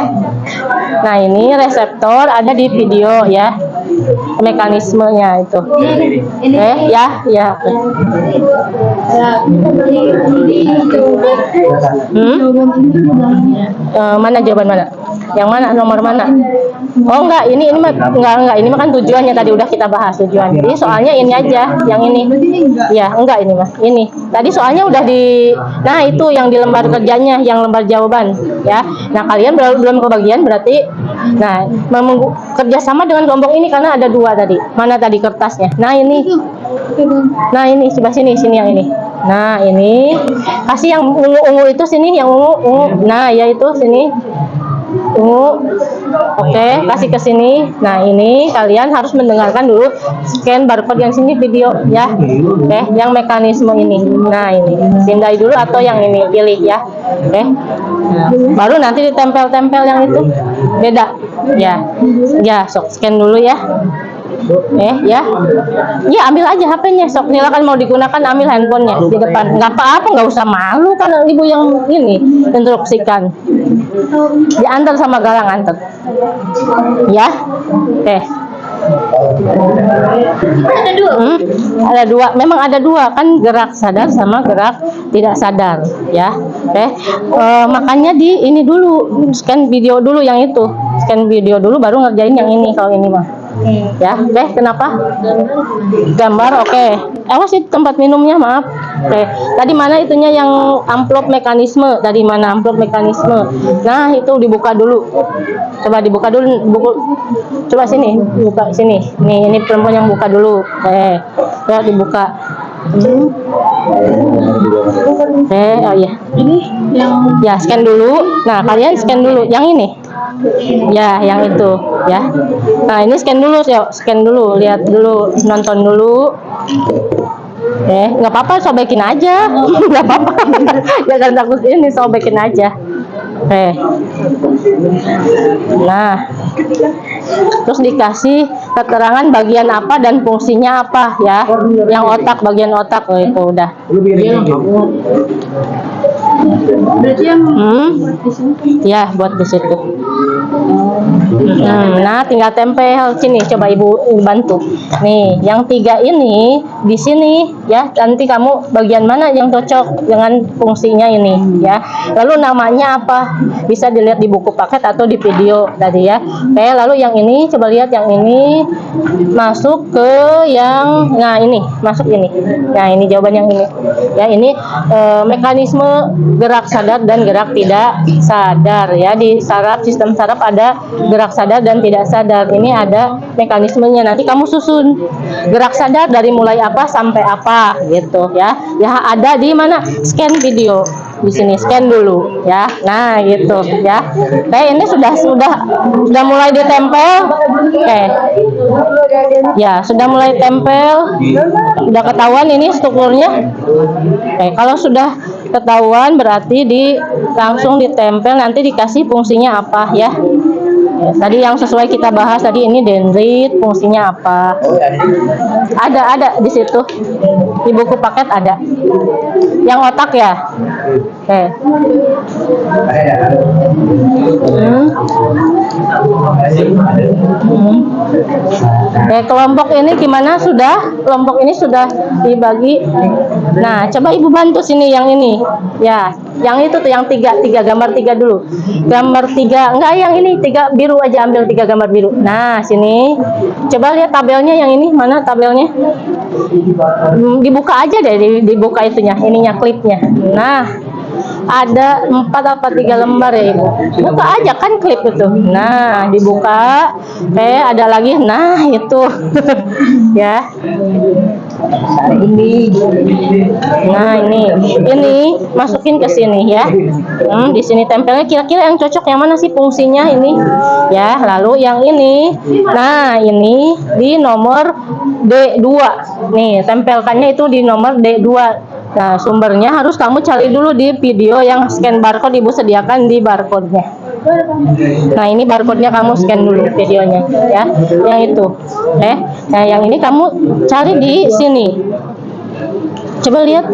Nah, ini reseptor ada di video ya. Mekanismenya itu. Ya. Mana jawaban mana? Yang mana, nomor mana? Oh enggak, ini mah enggak, ini mah kan tujuannya tadi udah kita bahas tujuan. Jadi soalnya ini aja, yang ini. Ya, enggak ini mah. Ini. Tadi soalnya udah nah itu yang di lembar kerjanya, yang lembar jawaban ya. Nah, kalian belum kebagian berarti. Nah, kerjasama dengan kelompok ini karena ada 2 tadi. Mana tadi kertasnya? Nah, ini. Nah, ini coba sini yang ini. Nah, ini kasih yang ungu itu sini, yang ungu. Nah, ya itu sini. Oke, kasih ke sini. Nah, ini kalian harus mendengarkan dulu, scan barcode yang sini video ya. Oke, yang mekanisme ini. Nah, ini pindai dulu atau yang ini pilih ya. Oke. Baru nanti ditempel-tempel yang itu. Beda. Ya, sok scan dulu ya. Ya. Ya, ambil aja HP-nya. Sok, silakan mau digunakan, ambil handphonenya di depan. Nggak apa-apa, nggak usah malu kan Ibu yang ini instruksikan. Diantar sama Galang, antar. Ya. Oke. Ada 2. Memang ada 2 kan, gerak sadar sama gerak tidak sadar ya. Makanya di ini dulu, scan video dulu yang itu. scan video dulu baru ngerjain yang ini kalau ini mah. Ya, oke, kenapa? Gambar, oke. Awas sih tempat minumnya, maaf. Oke, tadi mana itunya yang amplop mekanisme? Tadi mana amplop mekanisme? Nah, itu dibuka dulu. Coba dibuka dulu, coba sini, buka sini. Nih, ini perempuan yang buka dulu. Ya dibuka. Oh iya. Ini yang ya scan dulu. Nah, kalian scan dulu yang ini. Ya, yang itu, ya. Nah, ini scan dulu, yuk, scan dulu, lihat dulu, nonton dulu. Nggak apa-apa, sobekin aja, nggak apa-apa. Jangan takut ini, sobekin aja. Nah, terus dikasih keterangan bagian apa dan fungsinya apa, ya. Yang otak, bagian otak, itu udah. Berarti yang Ya, buat di situ. Nah, tinggal tempel sini. Coba ibu bantu. Nih, yang 3 ini di sini, ya. Nanti kamu bagian mana yang cocok dengan fungsinya ini, ya. Lalu namanya apa? Bisa dilihat di buku paket atau di video tadi, ya. Oke, lalu yang ini coba lihat yang ini masuk ke yang, nah ini masuk ini. Nah, ini jawaban yang ini. Ya, ini mekanisme gerak sadar dan gerak tidak sadar, ya. Di saraf, sistem saraf ada gerak sadar dan tidak sadar. Ini ada mekanismenya. Nanti kamu susun gerak sadar dari mulai apa sampai apa, gitu, ya. Ya, ada di mana? Scan video. Di sini scan dulu, ya. Nah, gitu, ya. Oke, ini sudah mulai ditempel. Oke. Ya, sudah mulai tempel. Sudah ketahuan ini strukturnya. Oke, kalau sudah ketahuan berarti langsung ditempel, nanti dikasih fungsinya apa, ya. Tadi yang sesuai kita bahas tadi, ini dendrit, fungsinya apa? Ada di situ. Di buku paket ada. Yang otak, ya. Oke. Kelompok ini gimana? Kelompok ini sudah dibagi. Nah, coba ibu bantu sini yang ini. Ya, yang itu tuh yang tiga gambar 3 dulu. Gambar 3, enggak yang ini 3 biru aja, ambil 3 gambar biru. Nah, sini. Coba lihat tabelnya yang ini, mana tabelnya? Dibuka aja deh, dibuka itunya, ininya klipnya. Nah, ada 4 apa 3 lembar ya ibu. Buka aja kan klip itu. Nah, dibuka. Ada lagi. Nah, itu. Ya. Nah, ini masukin ke sini, ya. Di sini tempelnya kira-kira yang cocok yang mana sih fungsinya ini? Ya, lalu yang ini. Nah, ini di nomor D2. Nih, tempelkannya itu di nomor D2. Nah, sumbernya harus kamu cari dulu di video yang scan barcode, ibu sediakan di barcode-nya. Nah, ini barcode-nya kamu scan dulu videonya, ya. Yang itu. Nah, yang ini kamu cari di sini. Coba lihat.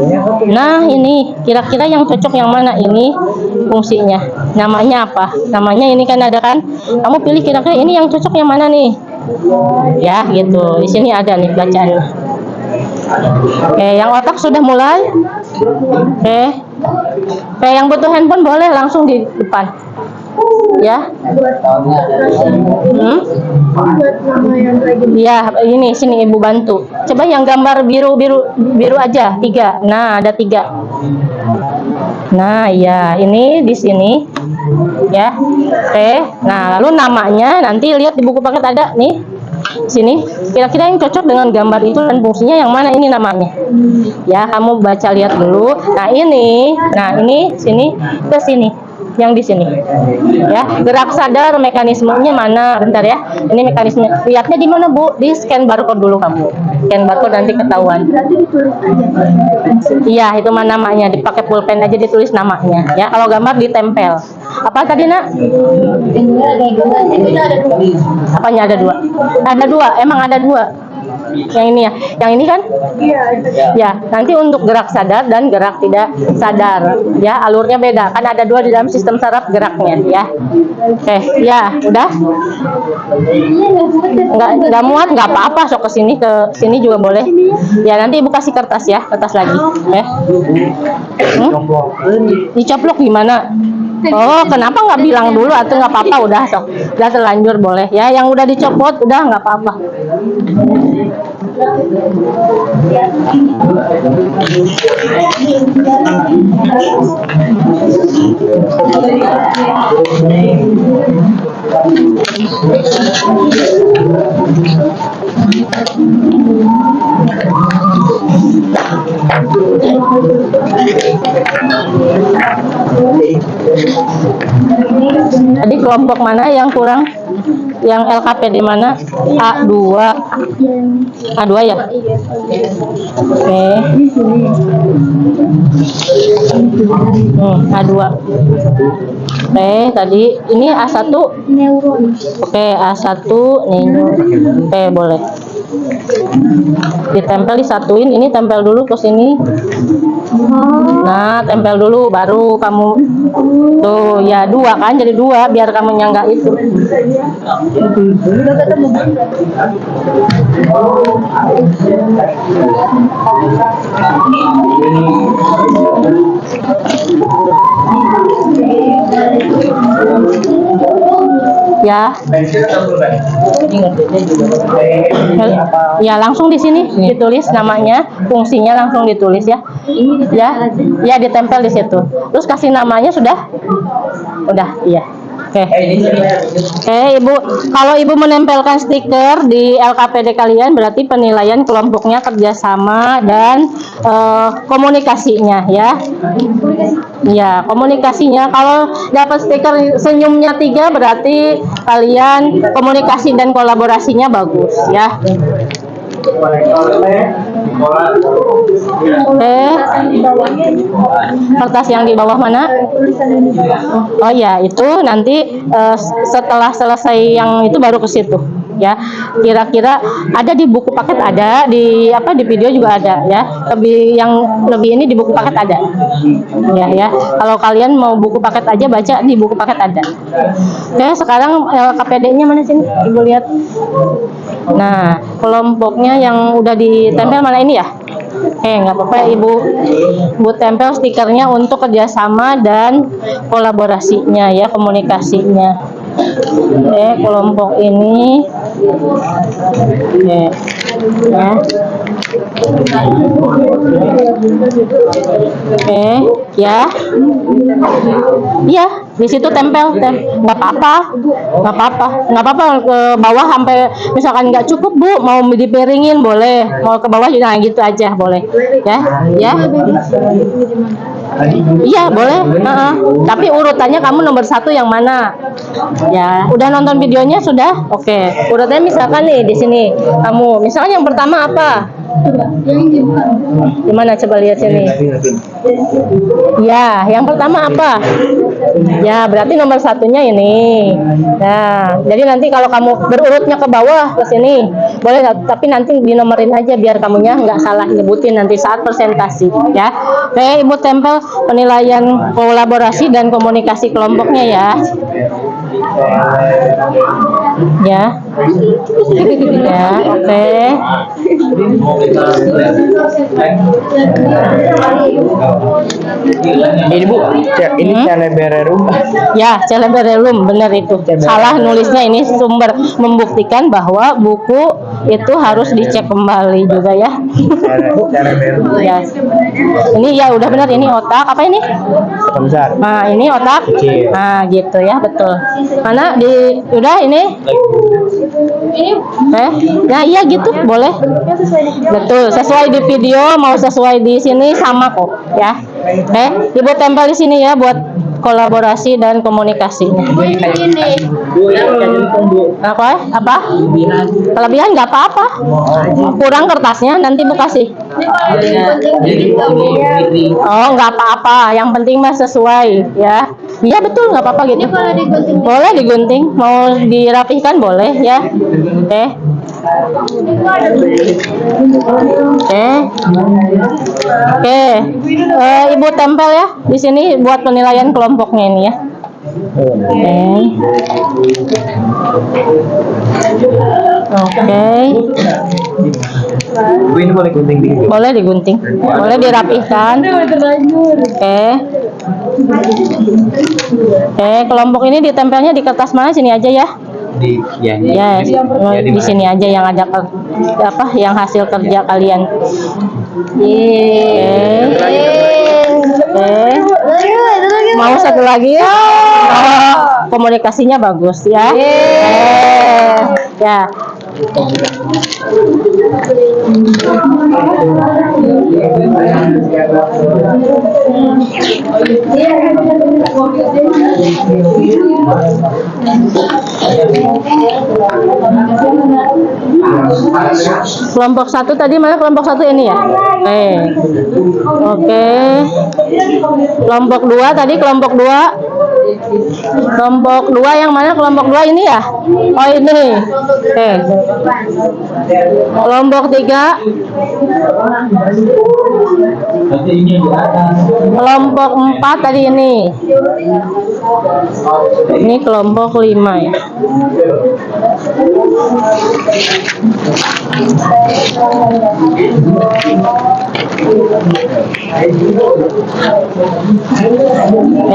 Nah, ini kira-kira yang cocok yang mana ini fungsinya. Namanya apa? Namanya ini kan ada kan? Kamu pilih kira-kira ini yang cocok yang mana nih? Ya, gitu. Di sini ada nih bacaannya. Yang otak sudah mulai. Yang butuh handphone boleh langsung di depan. Ya. Ya, ini sini ibu bantu. Coba yang gambar biru aja 3. Nah, ada 3. Nah, ya, ini di sini. Ya. Nah, lalu namanya nanti lihat di buku paket ada nih. Sini, kira-kira yang cocok dengan gambar itu dan fungsinya yang mana ini namanya. Ya, kamu baca lihat dulu. Nah, ini sini ke sini. Yang di sini. Ya, gerak sadar mekanismenya mana? Bentar ya. Ini mekanisme. Lihatnya di mana, Bu? Di scan barcode dulu kamu. Scan barcode nanti ketahuan. Iya, itu mana namanya? Dipakai pulpen aja ditulis namanya. Ya, kalau gambar ditempel. Apa tadi, Nak? Apanya ada 2? Ada 2. Emang ada 2. Yang ini ya, yang ini kan? Iya. Ya, nanti untuk gerak sadar dan gerak tidak sadar, ya alurnya beda. Kan ada 2 di dalam sistem saraf geraknya, ya. Ya, udah. Nggak muat, nggak apa-apa. Sok ke sini juga boleh. Ya, nanti ibu kasih kertas ya, kertas lagi. Dicoplok gimana? Oh, kenapa nggak bilang dulu atau nggak apa-apa, udah sok, udah terlanjur boleh ya, yang udah dicopot udah nggak apa-apa. Tadi kelompok mana yang kurang? Yang LKP di mana? A2. A2 ya? Oke. A2. Oke, tadi ini A1. Oke, A1 neuron. Oke, boleh. Ditempel, disatuin, ini tempel dulu ke sini. Nah, tempel dulu baru kamu tuh ya 2 kan, jadi 2 biar kamunya nggak itu. Ya. Ya, langsung di sini ditulis namanya, fungsinya langsung ditulis ya. Ya, ya ditempel di situ. Terus kasih namanya sudah? Udah, iya. Oke. Oke, Ibu. Kalau Ibu menempelkan stiker di LKPD kalian berarti penilaian kelompoknya kerjasama dan komunikasinya ya. Ya, komunikasinya kalau dapat stiker senyumnya 3 berarti kalian komunikasi dan kolaborasinya bagus ya. Oke. Kertas yang di bawah mana? Oh ya, itu nanti setelah selesai yang itu baru ke situ ya. Kira-kira ada di buku paket, ada di di video juga ada ya. Lebih ini di buku paket ada. Ya. Kalau kalian mau buku paket aja baca di buku paket ada. Oke, sekarang KPD-nya mana sini? Ibu lihat. Nah, kelompoknya yang udah ditempel mana ini ya? Nggak apa-apa, Ibu tempel stikernya untuk kerjasama dan kolaborasinya ya, komunikasinya. Kelompok ini. Ya. Ya. Iya, di situ tempel. Nggak apa-apa ke bawah sampai misalkan nggak cukup Bu, mau dipiringin boleh, mau ke bawah juga gitu aja boleh. Ya. Iya boleh. Tapi urutannya kamu nomor 1 yang mana? Ya, udah nonton videonya sudah? Oke. Urutannya misalkan nih di sini kamu, misalkan yang pertama apa? Gimana coba lihat sini. Ya, yang pertama apa? Ya, berarti nomor 1-nya ini. Nah, jadi nanti kalau kamu berurutnya ke bawah ke sini, boleh, tapi nanti dinomorin aja biar kamunya nggak salah nyebutin nanti saat presentasi ya. Oke, Ibu tempel penilaian kolaborasi dan komunikasi kelompoknya ya. Ya. Ya, oke. Ini Bu, ini Celeberellum. Ya, Celeberellum, benar itu. Salah nulisnya, ini sumber membuktikan bahwa buku itu harus dicek kembali juga ya. Ya. Ini ya udah benar, ini otak apa ini? Besar. Nah, ini otak. Nah, gitu ya, betul. Mana udah ini? Nah iya gitu boleh. Betul, sesuai di video mau sesuai di sini sama kok ya. Ibu tempel di sini ya buat kolaborasi dan komunikasinya. Apa? Kelebihan nggak apa-apa. Kurang kertasnya nanti Bu kasih. Oh nggak apa-apa. Yang penting mah sesuai ya. Iya betul, nggak apa-apa gitu. Boleh digunting, mau dirapihkan boleh ya. Oke. Ibu tempel ya di sini buat penilaian kelompoknya ini ya. Oke. Ini boleh gunting dikit. Boleh digunting, boleh dirapihkan. Oke. Kelompok ini ditempelnya di kertas mana? Sini aja ya. Di ya. Ya, di di sini aja yang ada yang hasil kerja kalian. Mau satu lagi ya? Oh, komunikasinya bagus ya. Ya. Kelompok satu tadi mana? Kelompok satu ini ya? Oke. Kelompok dua tadi kelompok dua. Kelompok dua yang mana? Kelompok dua ini ya? Oh ini. Oke. Kelompok tiga. Kelompok empat tadi ini. Ini kelompok lima ya.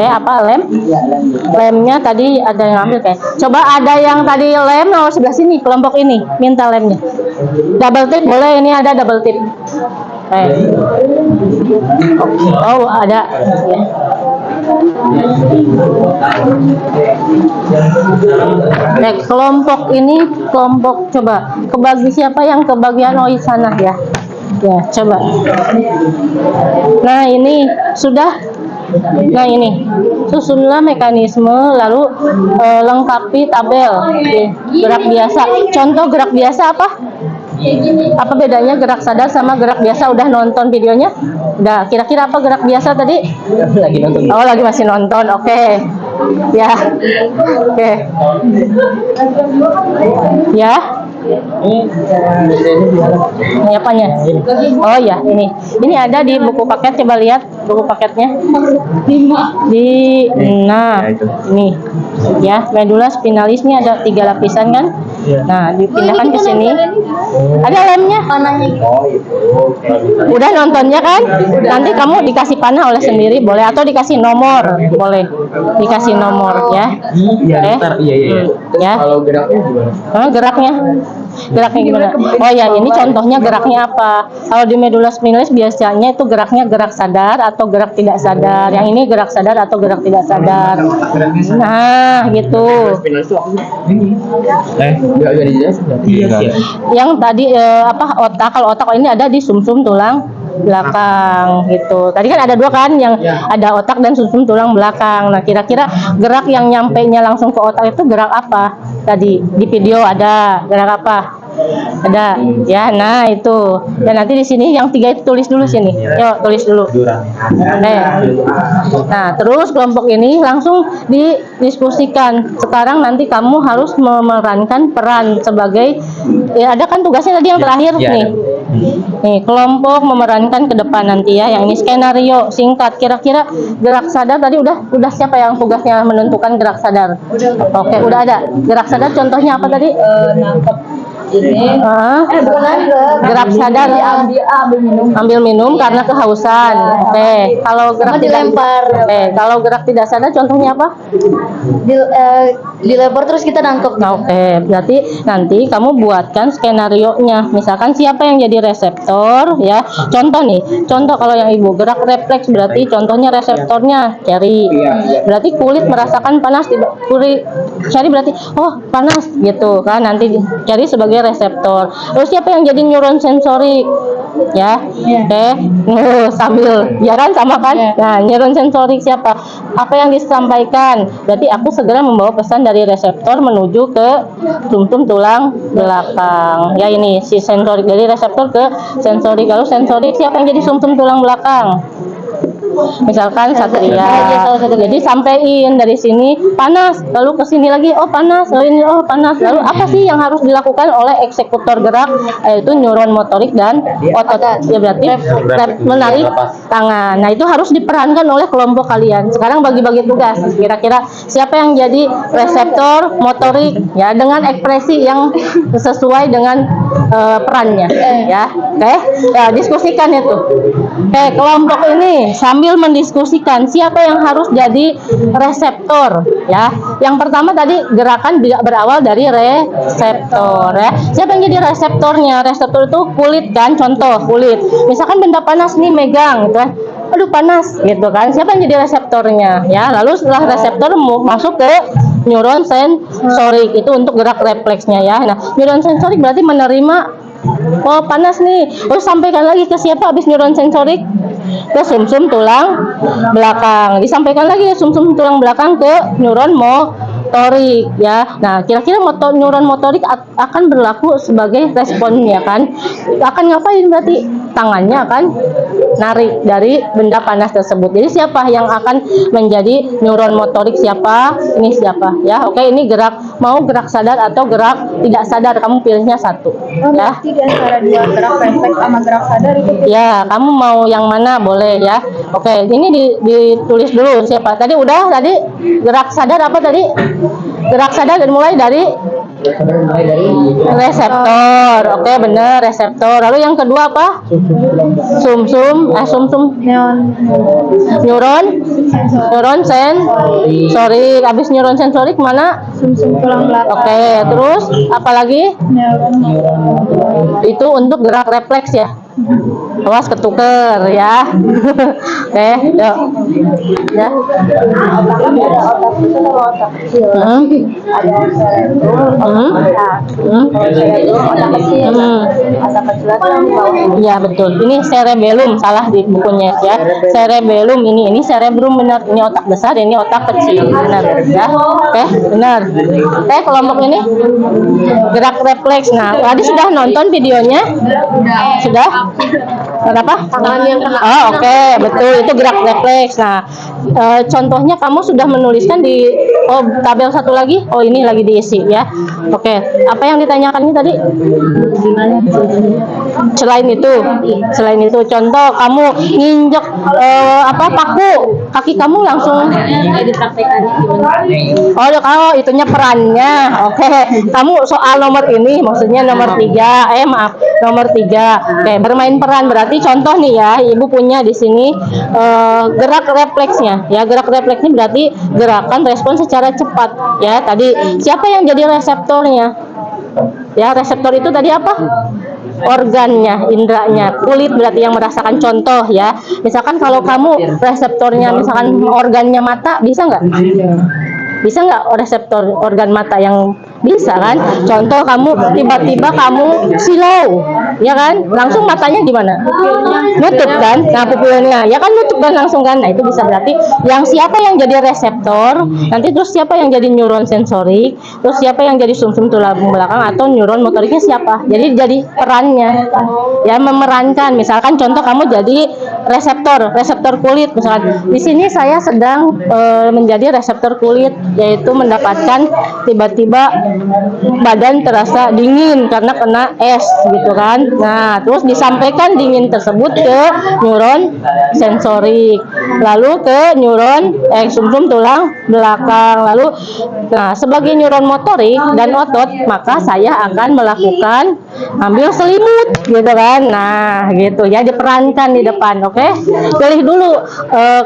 Apa lem? Lemnya tadi ada yang ambil kayak. Coba ada yang tadi lem sebelah sini kelompok ini minta lemnya. Double tip boleh, ini ada double tip. Oh ada. Ya. Kelompok ini kelompok coba kebagi siapa yang kebagian sana ya. Ya coba. Nah ini sudah. Nah ini susunlah mekanisme lalu lengkapi tabel gerak biasa. Contoh gerak biasa apa? Apa bedanya gerak sadar sama gerak biasa? Udah nonton videonya? Udah. Kira-kira apa gerak biasa tadi? Lagi nonton. Oh lagi masih nonton. Oke. Ya. Oke. Ya. Ini apanya? Oh ya ini. Ini ada di buku paket, coba lihat buku paketnya. Nah ini ya medula spinalis ini ada 3 lapisan kan? Nah dipindahkan ke sini. Ada lemnya. Udah nontonnya kan? Nanti kamu dikasih panah oleh sendiri boleh atau dikasih nomor boleh. Dikasih nomor ya. Ya. Kalau geraknya gimana? Geraknya gimana? Oh ya, ini contohnya geraknya apa? Kalau di medula spinalis biasanya itu geraknya gerak sadar atau gerak tidak sadar. Yang ini gerak sadar atau gerak tidak sadar. Nah, gitu. Enggak dijelasin. Yang tadi otak, kalau otak ini ada di sumsum tulang belakang gitu. Tadi kan ada 2 kan, yang ada otak dan sumsum tulang belakang. Nah, kira-kira gerak yang nyampenya langsung ke otak itu gerak apa? Tadi di video ada gerak apa? Ada ya. Nah itu. Dan nanti di sini yang 3 itu tulis dulu sini. Yuk tulis dulu. Nah terus kelompok ini langsung didiskusikan. Sekarang nanti kamu harus memerankan peran sebagai ada kan tugasnya tadi yang terakhir nih. Nih kelompok memerankan ke depan nanti ya. Yang ini skenario singkat. Kira-kira gerak sadar tadi udah siapa yang tugasnya menentukan gerak sadar? Oke udah ada. Gerak sadar contohnya apa tadi? Ini gerak sadar ambil minum karena kehausan. Oke, kalau gerak dilempar. Kalau gerak tidak sadar contohnya apa? Dilempar terus kita nangkep. Oke, berarti nanti kamu buatkan skenario-nya. Misalkan siapa yang jadi reseptor ya. Contoh kalau yang ibu gerak refleks berarti contohnya reseptornya cari. Berarti kulit merasakan panas, cari berarti oh panas gitu kan, nanti cari sebagai reseptor. Terus siapa yang jadi neuron sensorik ya? Sambil jalan sama kan? Nah, neuron sensorik siapa? Apa yang disampaikan? Berarti aku segera membawa pesan dari reseptor menuju ke sumsum tulang belakang. Ya ini si sensorik dari reseptor ke sensorik. Lalu sensorik siapa yang jadi sumsum tulang belakang? Misalkan satria. Jadi sampein dari sini panas, lalu ke sini lagi oh panas, lalu ini oh panas. Lalu apa sih yang harus dilakukan oleh eksekutor gerak? Yaitu neuron motorik dan otot. Ya berarti menarik tangan. Nah, itu harus diperankan oleh kelompok kalian. Sekarang bagi-bagi tugas. Kira-kira siapa yang jadi reseptor motorik ya dengan ekspresi yang sesuai dengan perannya ya. Oke. Ya, diskusikan itu. Oke, kelompok ini sambil mendiskusikan siapa yang harus jadi reseptor ya. Yang pertama tadi gerakan berawal dari reseptor ya. Siapa yang jadi reseptornya? Reseptor itu kulit kan, contoh kulit. Misalkan benda panas nih megang gitu kan. Aduh panas gitu kan. Siapa yang jadi reseptornya ya? Lalu setelah reseptor masuk ke neuron sensorik itu untuk gerak refleksnya ya. Nah, neuron sensorik berarti menerima oh panas nih. Terus sampaikan lagi ke siapa habis neuron sensorik? Ke sumsum tulang belakang. Disampaikan lagi ke sumsum tulang belakang ke neuron motorik ya. Nah, kira-kira neuron motorik akan berlaku sebagai responnya kan. Akan ngapain berarti? Tangannya akan narik dari benda panas tersebut. Jadi siapa yang akan menjadi neuron motorik siapa? Ini siapa ya? Oke, ini gerak mau gerak sadar atau gerak tidak sadar, kamu pilihnya satu ya. Berarti di antara dua gerak refleks sama gerak sadar itu Ya, kamu mau yang mana boleh ya. Oke, ini ditulis dulu siapa. Tadi udah tadi gerak sadar apa tadi? Gerak sadar mulai dari reseptor. Oke, bener reseptor. Lalu yang kedua apa? Sumsum neuron sensorik. Habis neuron sensorik mana? sumsum tulang belakang. Oke, terus apa lagi? Itu untuk gerak refleks ya. Awas ketuker ya. Oke, yuk. Ya. Ada otak itu sama otak kecil. Ada cerebrum, otak kecil. Otak kecil itu yang di bawah. Iya betul. Ini cerebellum salah di bukunya ya. Cerebellum ini cerebrum benar. Ini otak besar, ini otak kecil benar ya. Oke, benar. Oke, kelompok ini gerak refleks. Nah, tadi sudah nonton videonya? Sudah? Kenapa? Tangan yang kena. Oh, oke, betul itu gerak refleks. Nah, contohnya kamu sudah menuliskan di tabel satu lagi. Oh, ini lagi diisi ya. Oke, apa yang ditanyakan ini tadi? Selain itu contoh kamu nginjek paku, kaki kamu langsung oh itunya perannya. Oke, kamu soal nomor ini maksudnya nomor 3 nomor 3. Oke, bermain peran berarti contoh nih ya, ibu punya di sini gerak refleksnya ya. Gerak refleks ini berarti gerakan respon secara cepat ya. Tadi siapa yang jadi reseptornya ya? Reseptor itu tadi apa? Organnya, indranya, kulit berarti yang merasakan. Contoh ya, misalkan kalau kamu reseptornya misalkan organnya mata, bisa nggak? Bisa nggak reseptor organ mata yang bisa kan? Contoh kamu tiba-tiba kamu silau, ya kan? Langsung matanya gimana? Nutup kan? Nah pupilnya, ya kan nutup kan langsung kan? Nah itu bisa berarti yang siapa yang jadi reseptor, nanti terus siapa yang jadi neuron sensorik, terus siapa yang jadi sumsum tulang belakang atau neuron motoriknya siapa? Jadi perannya, ya memerankan. Misalkan contoh kamu jadi reseptor kulit, misalkan di sini saya sedang menjadi reseptor kulit, yaitu mendapatkan tiba-tiba badan terasa dingin karena kena es gitu kan. Nah terus disampaikan dingin tersebut ke neuron sensorik, lalu ke neuron sumsum tulang belakang, lalu nah sebagai neuron motorik dan otot maka saya akan melakukan ambil selimut gitu kan. Nah gitu ya, diperankan di depan. Oke, pilih dulu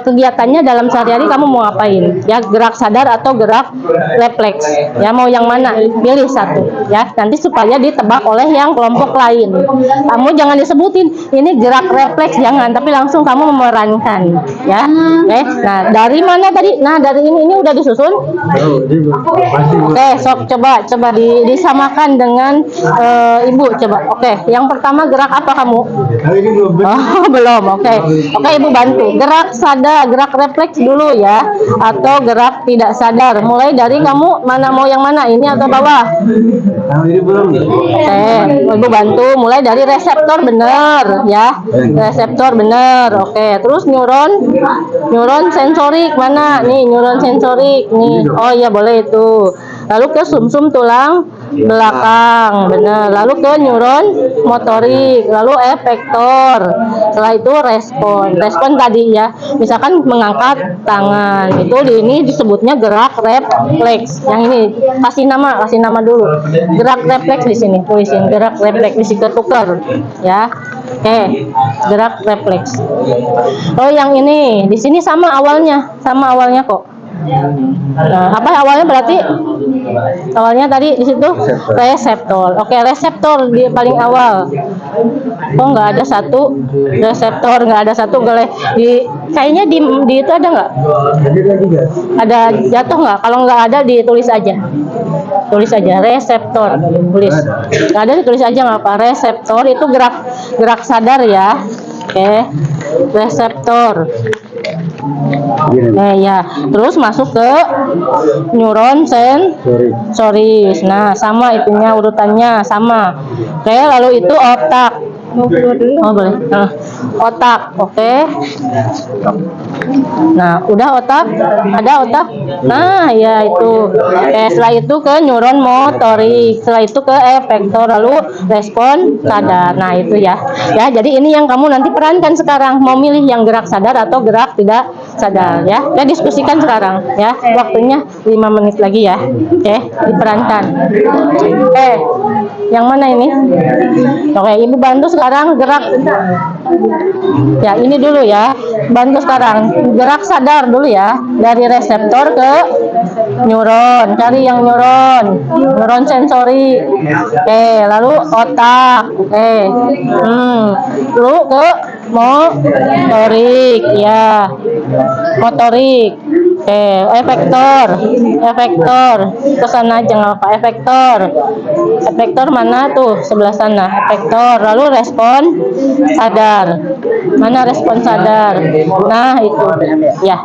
kegiatannya dalam sehari-hari kamu mau ngapain ya, gerak sadar atau gerak refleks ya, mau yang mana? Pilih satu ya, nanti supaya ditebak oleh yang kelompok lain. Kamu jangan disebutin ini gerak refleks, jangan, tapi langsung kamu memerankan ya. Oke, nah dari mana tadi? Nah dari ini udah disusun. Oke, sok coba disamakan dengan ibu coba. Oke, yang pertama gerak apa kamu? Oh belum. Oke, ibu bantu. Gerak sadar, gerak refleks dulu ya, atau gerak tidak sadar. Mulai dari kamu mana, mau yang mana, ini atau bawah? Oke, ibu bantu. Mulai dari reseptor bener ya, reseptor bener. Oke, terus neuron sensorik mana? Nih neuron sensorik nih. Oh iya boleh itu. Lalu ke sumsum tulang belakang, benar. Lalu ke neuron motorik, lalu efektor. Setelah itu respon tadi ya. Misalkan mengangkat tangan, itu ini disebutnya gerak refleks. Yang ini kasih nama dulu. Gerak refleks di sini, tulisin gerak refleks di situ, tukar ya. Oke, gerak refleks. Oh, yang ini di sini sama awalnya kok. Nah, apa awalnya berarti? Awalnya tadi di situ reseptor. Oke, reseptor di paling awal. Oh, nggak ada satu reseptor, nggak ada satu di kayaknya di itu ada nggak? Ada jatuh nggak? Kalau nggak ada ditulis aja. Tulis aja reseptor, tulis. Nggak ada ditulis aja nggak apa? Reseptor itu gerak sadar ya. Oke, reseptor. Ya, terus masuk ke neuron sensoris. Nah, sama itunya urutannya sama. Oke, lalu itu otak. Oh, boleh. Nah, otak, oke. Nah, udah otak, ada otak. Nah, ya itu. Setelah itu ke neuron motorik, setelah itu ke efektor, lalu respon sadar. Nah, itu ya. Ya, jadi ini yang kamu nanti perankan sekarang. Mau milih yang gerak sadar atau gerak tidak sadar ya. Ya, diskusikan sekarang ya. Waktunya 5 menit lagi ya. Oke, diperankan. Yang mana ini? Oke, Ibu bantu sekarang gerak. Ya, ini dulu ya. Bantu sekarang gerak sadar dulu ya. Dari reseptor ke neuron. Cari yang neuron sensori. Oke, lalu otak. Oke. Lalu ke motorik ya. Motorik. Oke, efektor. Ke sana aja nggak apa. Efektor mana tuh? Sebelah sana. Efektor. Lalu respon sadar. Mana respon sadar? Nah, itu. Ya.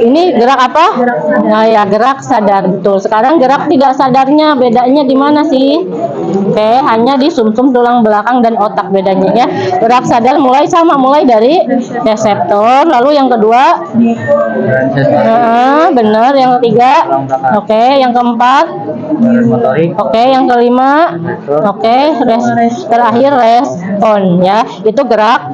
Ini gerak apa? Nah, ya gerak sadar betul. Sekarang gerak tidak sadarnya bedanya di mana sih? Oke, hanya di sumsum tulang belakang dan otak bedanya ya. Gerak sadar mulai dari reseptor. Lalu yang kedua benar, yang ketiga, oke, yang keempat, oke, yang kelima, oke, terakhir respon ya, itu gerak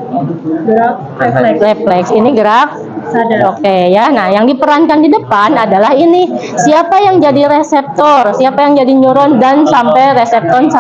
refleks, ini gerak sadar. Oke ya, nah yang diperankan di depan adalah ini, siapa yang jadi reseptor, siapa yang jadi neuron dan sampai respon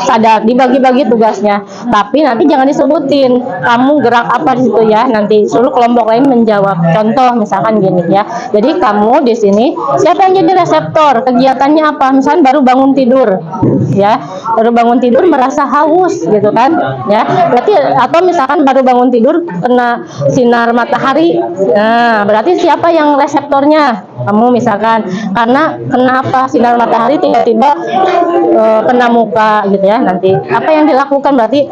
sadar, dibagi-bagi tugasnya. Tapi nanti jangan disebutin kamu gerak apa di situ ya, nanti suruh kelompok lain menjawab. Contoh misalkan gini ya, jadi kamu di sini siapa yang jadi reseptor, kegiatannya apa? Misalkan baru bangun tidur ya, baru bangun tidur merasa haus gitu kan ya, berarti atau misalkan baru bangun tidur kena sinar matahari, nah berarti siapa yang reseptornya? Kamu misalkan, karena kenapa sinar matahari tiba-tiba kena muka gitu ya, nanti apa yang dilakukan? Berarti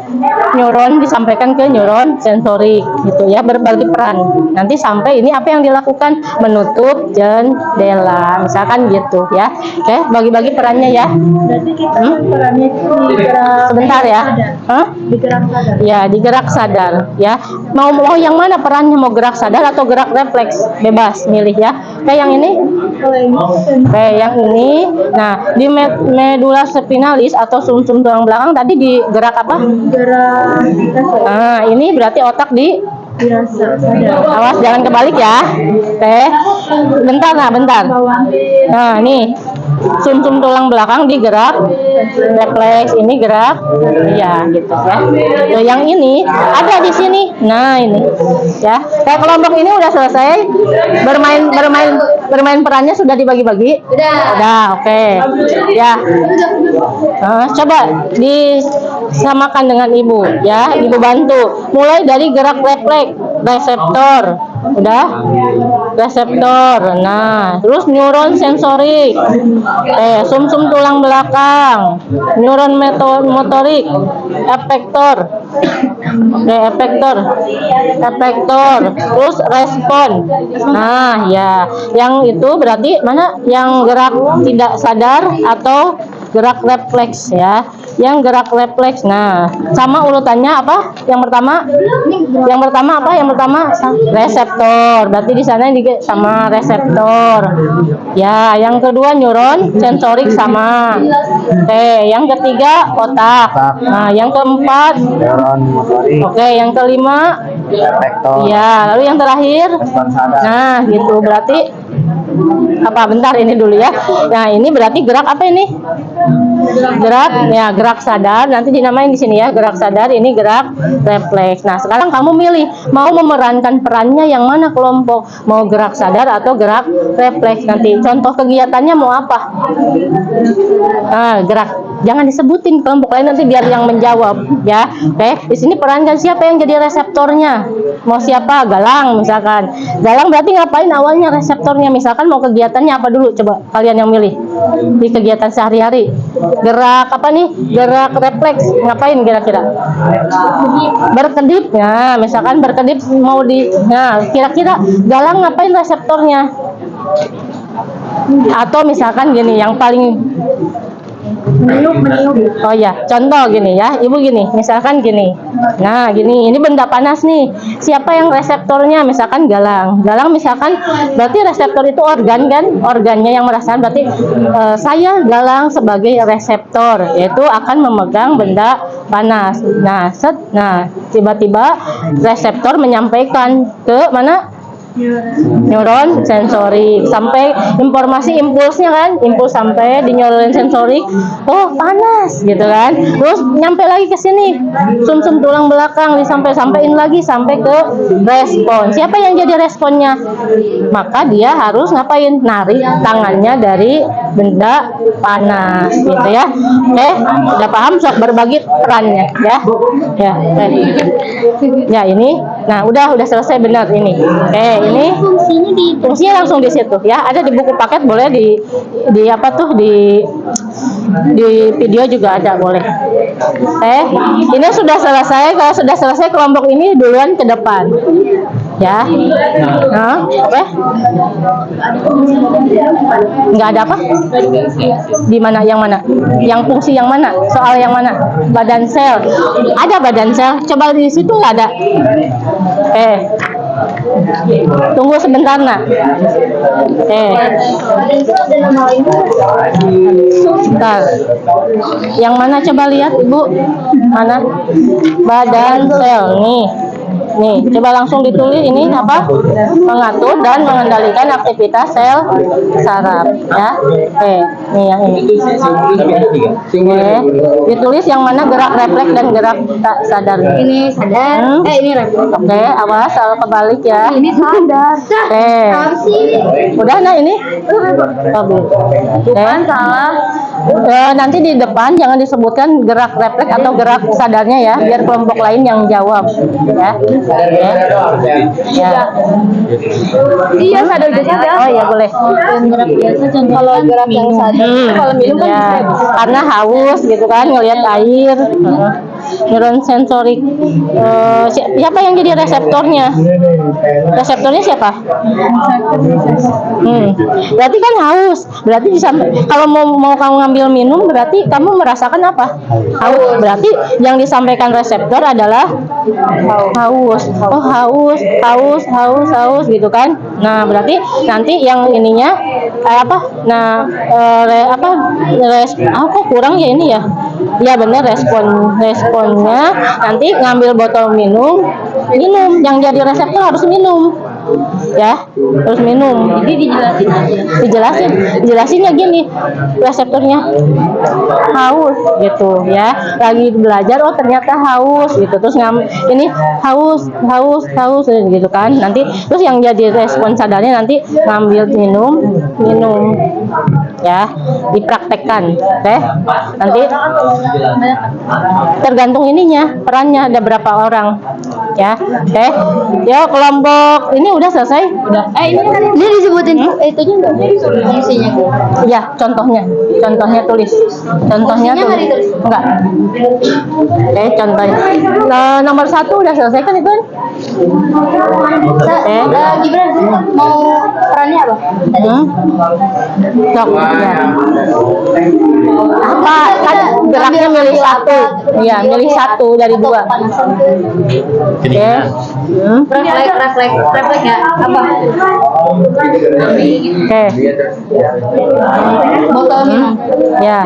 neuron disampaikan ke neuron sensorik gitu ya, berbagi peran. Nanti sampai ini apa yang dilakukan? Menutup jendela misalkan gitu ya. Oke, bagi-bagi perannya ya. Berarti kita perannya digerak Sebentar ya. digerak sadar. Ya, digerak sadar ya. Mau yang mana perannya? Mau gerak sadar atau gerak refleks? Bebas milih ya. Kayak yang ini. Kayak yang ini. Nah, di medula spinalis atau sumsum tulang belakang tadi digerak apa? Gerak. Nah, ini berarti otak Dirasa sadar. awas jangan kebalik ya. Oke. Bentar. Nah, nih. Sumsum tulang belakang digerak refleks, ini gerak ya gitu ya. Nah, yang ini ada di sini. Nah, ini ya. Kayak kelompok ini udah selesai bermain perannya, sudah dibagi-bagi. Udah, oke. Ya. Nah, coba disamakan dengan Ibu ya. Ibu bantu. Mulai dari gerak refleks, reseptor. Udah? Reseptor. Nah, terus neuron sensorik. Sumsum tulang belakang, neuron motorik, efektor. Efektor. Terus respon. Nah, ya. Yang itu berarti mana? Yang gerak tidak sadar atau gerak refleks ya. Yang gerak refleks. Nah, sama urutannya apa? Yang pertama apa? Yang pertama reseptor. Berarti di sana juga sama reseptor. Ya, yang kedua neuron sensorik sama. Oke, yang ketiga otak. Nah, yang keempat neuron motorik, oke, yang kelima efektor, ya, lalu yang terakhir respon sadar. nah gitu, berarti Apa bentar ini dulu ya. Nah, ini berarti gerak apa ini? Gerak sadar, nanti dinamain di sini ya, gerak sadar, ini gerak refleks. Nah, sekarang kamu milih mau memerankan perannya yang mana kelompok, mau gerak sadar atau gerak refleks. Nanti contoh kegiatannya mau apa? Gerak, jangan disebutin kelompok lain nanti biar yang menjawab ya. Oke, di sini perankan siapa yang jadi reseptornya. Mau siapa? Galang misalkan. Galang berarti ngapain awalnya reseptornya? Misalkan mau kegiatannya apa dulu? Coba kalian yang milih di kegiatan sehari-hari. Gerak apa nih? Gerak refleks. Ngapain kira-kira? Berkedip. Nah, misalkan berkedip mau kira-kira Galang ngapain reseptornya? Atau misalkan gini, yang paling oh ya, contoh gini ya, ibu gini, misalkan gini. Nah, gini, ini benda panas nih. Siapa yang reseptornya? Misalkan Galang. Galang misalkan berarti reseptor itu organ kan? Organnya yang merasakan. Berarti saya Galang sebagai reseptor, yaitu akan memegang benda panas. Nah, tiba-tiba reseptor menyampaikan ke mana? Neuron sensorik, sampai informasi impulsnya kan, impuls sampai di neuron sensorik, oh panas gitu kan, terus nyampe lagi ke sini sumsum tulang belakang, sampai-sampein lagi sampai ke respon. Siapa yang jadi responnya? Maka dia harus ngapain? Narik tangannya dari benda panas gitu ya. Udah paham? Sok berbagi perannya ya. Ya ini, nah udah selesai benar ini. Ini fungsinya langsung di situ ya, ada di buku paket, boleh di apa tuh di video juga ada, boleh. Ini sudah selesai. Kalau sudah selesai kelompok ini duluan ke depan ya. Apa? Nggak ada apa? Di mana? Yang mana? Yang fungsi yang mana? Soal yang mana? Badan sel. Ada badan sel. Coba di situ nggak ada. Tunggu sebentar nak. Bentar. Yang mana coba lihat ibu? Mana? Badan sel nih, coba langsung ditulis ini apa? Mengatur dan mengendalikan aktivitas sel saraf ya. Nih yang ini. Ditulis yang mana gerak refleks dan gerak tak sadar. Ini sadar. Ini refleks. Awas kalau kebalik ya. Ini sadar. Udah nah ini. Salah. Nanti di depan jangan disebutkan gerak refleks atau gerak sadarnya ya, biar kelompok lain yang jawab ya. Iya, sadar biasa. Oh iya boleh. Gerak biasa contoh kalau gerak yang sadar. Kalau minum kan bisa. Karena haus gitu kan, ngelihat air. Neuron sensorik. Siapa yang jadi reseptornya? Reseptornya siapa? Berarti kan haus. Berarti kalau mau kamu ngambil minum, berarti kamu merasakan apa? Haus. Berarti yang disampaikan reseptor adalah haus. Oh haus gitu kan. Nah berarti nanti yang ininya kok kurang ya ini ya. Ya benar, responnya nanti ngambil botol minum yang jadi reseptor harus minum ya, terus minum. Jadi dijelasinnya gini, reseptornya haus gitu ya, lagi belajar oh ternyata haus gitu, terus ini haus gitu kan, nanti terus yang jadi respon sadarnya nanti ngambil minum ya, dipraktekkan. Nanti tergantung ininya, perannya ada berapa orang ya. Ya kelompok ini udah selesai. Udah. Ini disebutin itunya enggak? Fungsinya. Iya, contohnya tulis. Contohnya tulis. Enggak. Contohnya. Nah, nomor 1 udah selesai kan itu? Gibran mau perannya apa? Sok, ya. Apa? Kan geraknya milih satu. Iya, milih satu dari 2. Refleks ya apa? Oke. Botol minum. Ya.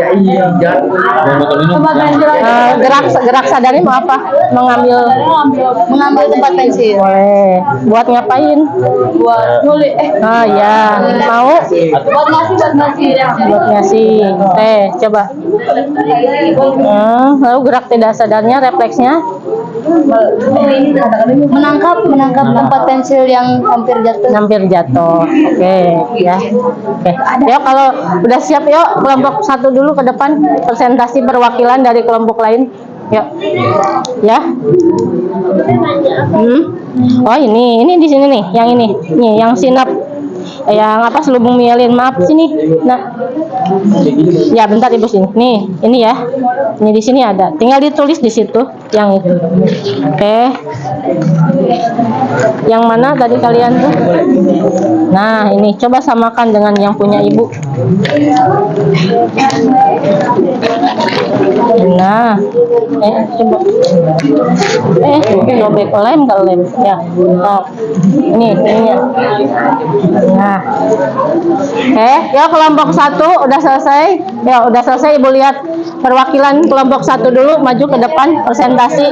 Gerak sadarnya mau apa? Mengambil Tempat pensil. boleh. Buat ngapain? Buat nulis. Oh ya, mau Buat ngasih. buat ngasih. Oke, coba. Lalu gerak tidak sadarnya, refleksnya. Menangkap tempat pensil yang hampir jatuh. Oke, ya. Oke. Yuk kalau udah siap yuk kelompok 1 dulu ke depan presentasi perwakilan dari kelompok lain. Yuk. Ya. Oh, ini di sini nih, yang ini. Nih, yang sinap yang apa selubung mielin, maaf sini. Nah. Ya, bentar Ibu sini. Nih, ini ya. Ini di sini ada. Tinggal ditulis di situ yang itu. Oke. Yang mana tadi kalian tuh? Nah, ini coba samakan dengan yang punya Ibu. Nah, coba. Robek lem kalau lem. Ya. Oh. Ini ya. Nah. Ya kelompok 1 udah selesai. Ya, udah selesai Ibu lihat perwakilan kelompok 1 dulu maju ke depan presentasi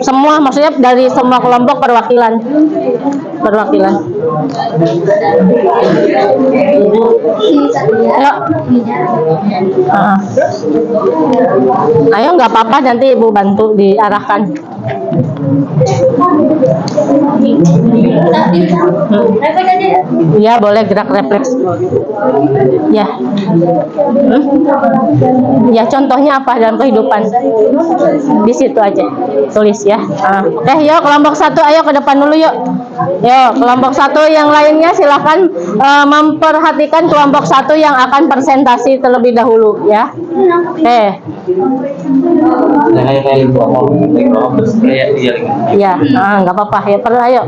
semua, maksudnya dari semua kelompok perwakilan. Ayo. Ayo nggak apa-apa, nanti Ibu bantu diarahkan. Iya, boleh gerak refleks. Ya. Ya, contohnya apa dalam kehidupan? Di situ aja. Tulis ya. Oke, yuk kelompok 1 ayo ke depan dulu yuk. Yuk, kelompok 1 yang lainnya silakan memperhatikan kelompok 1 yang akan presentasi terlebih dahulu ya. Oke. Ya, nggak apa-apa ya, perlu ayo.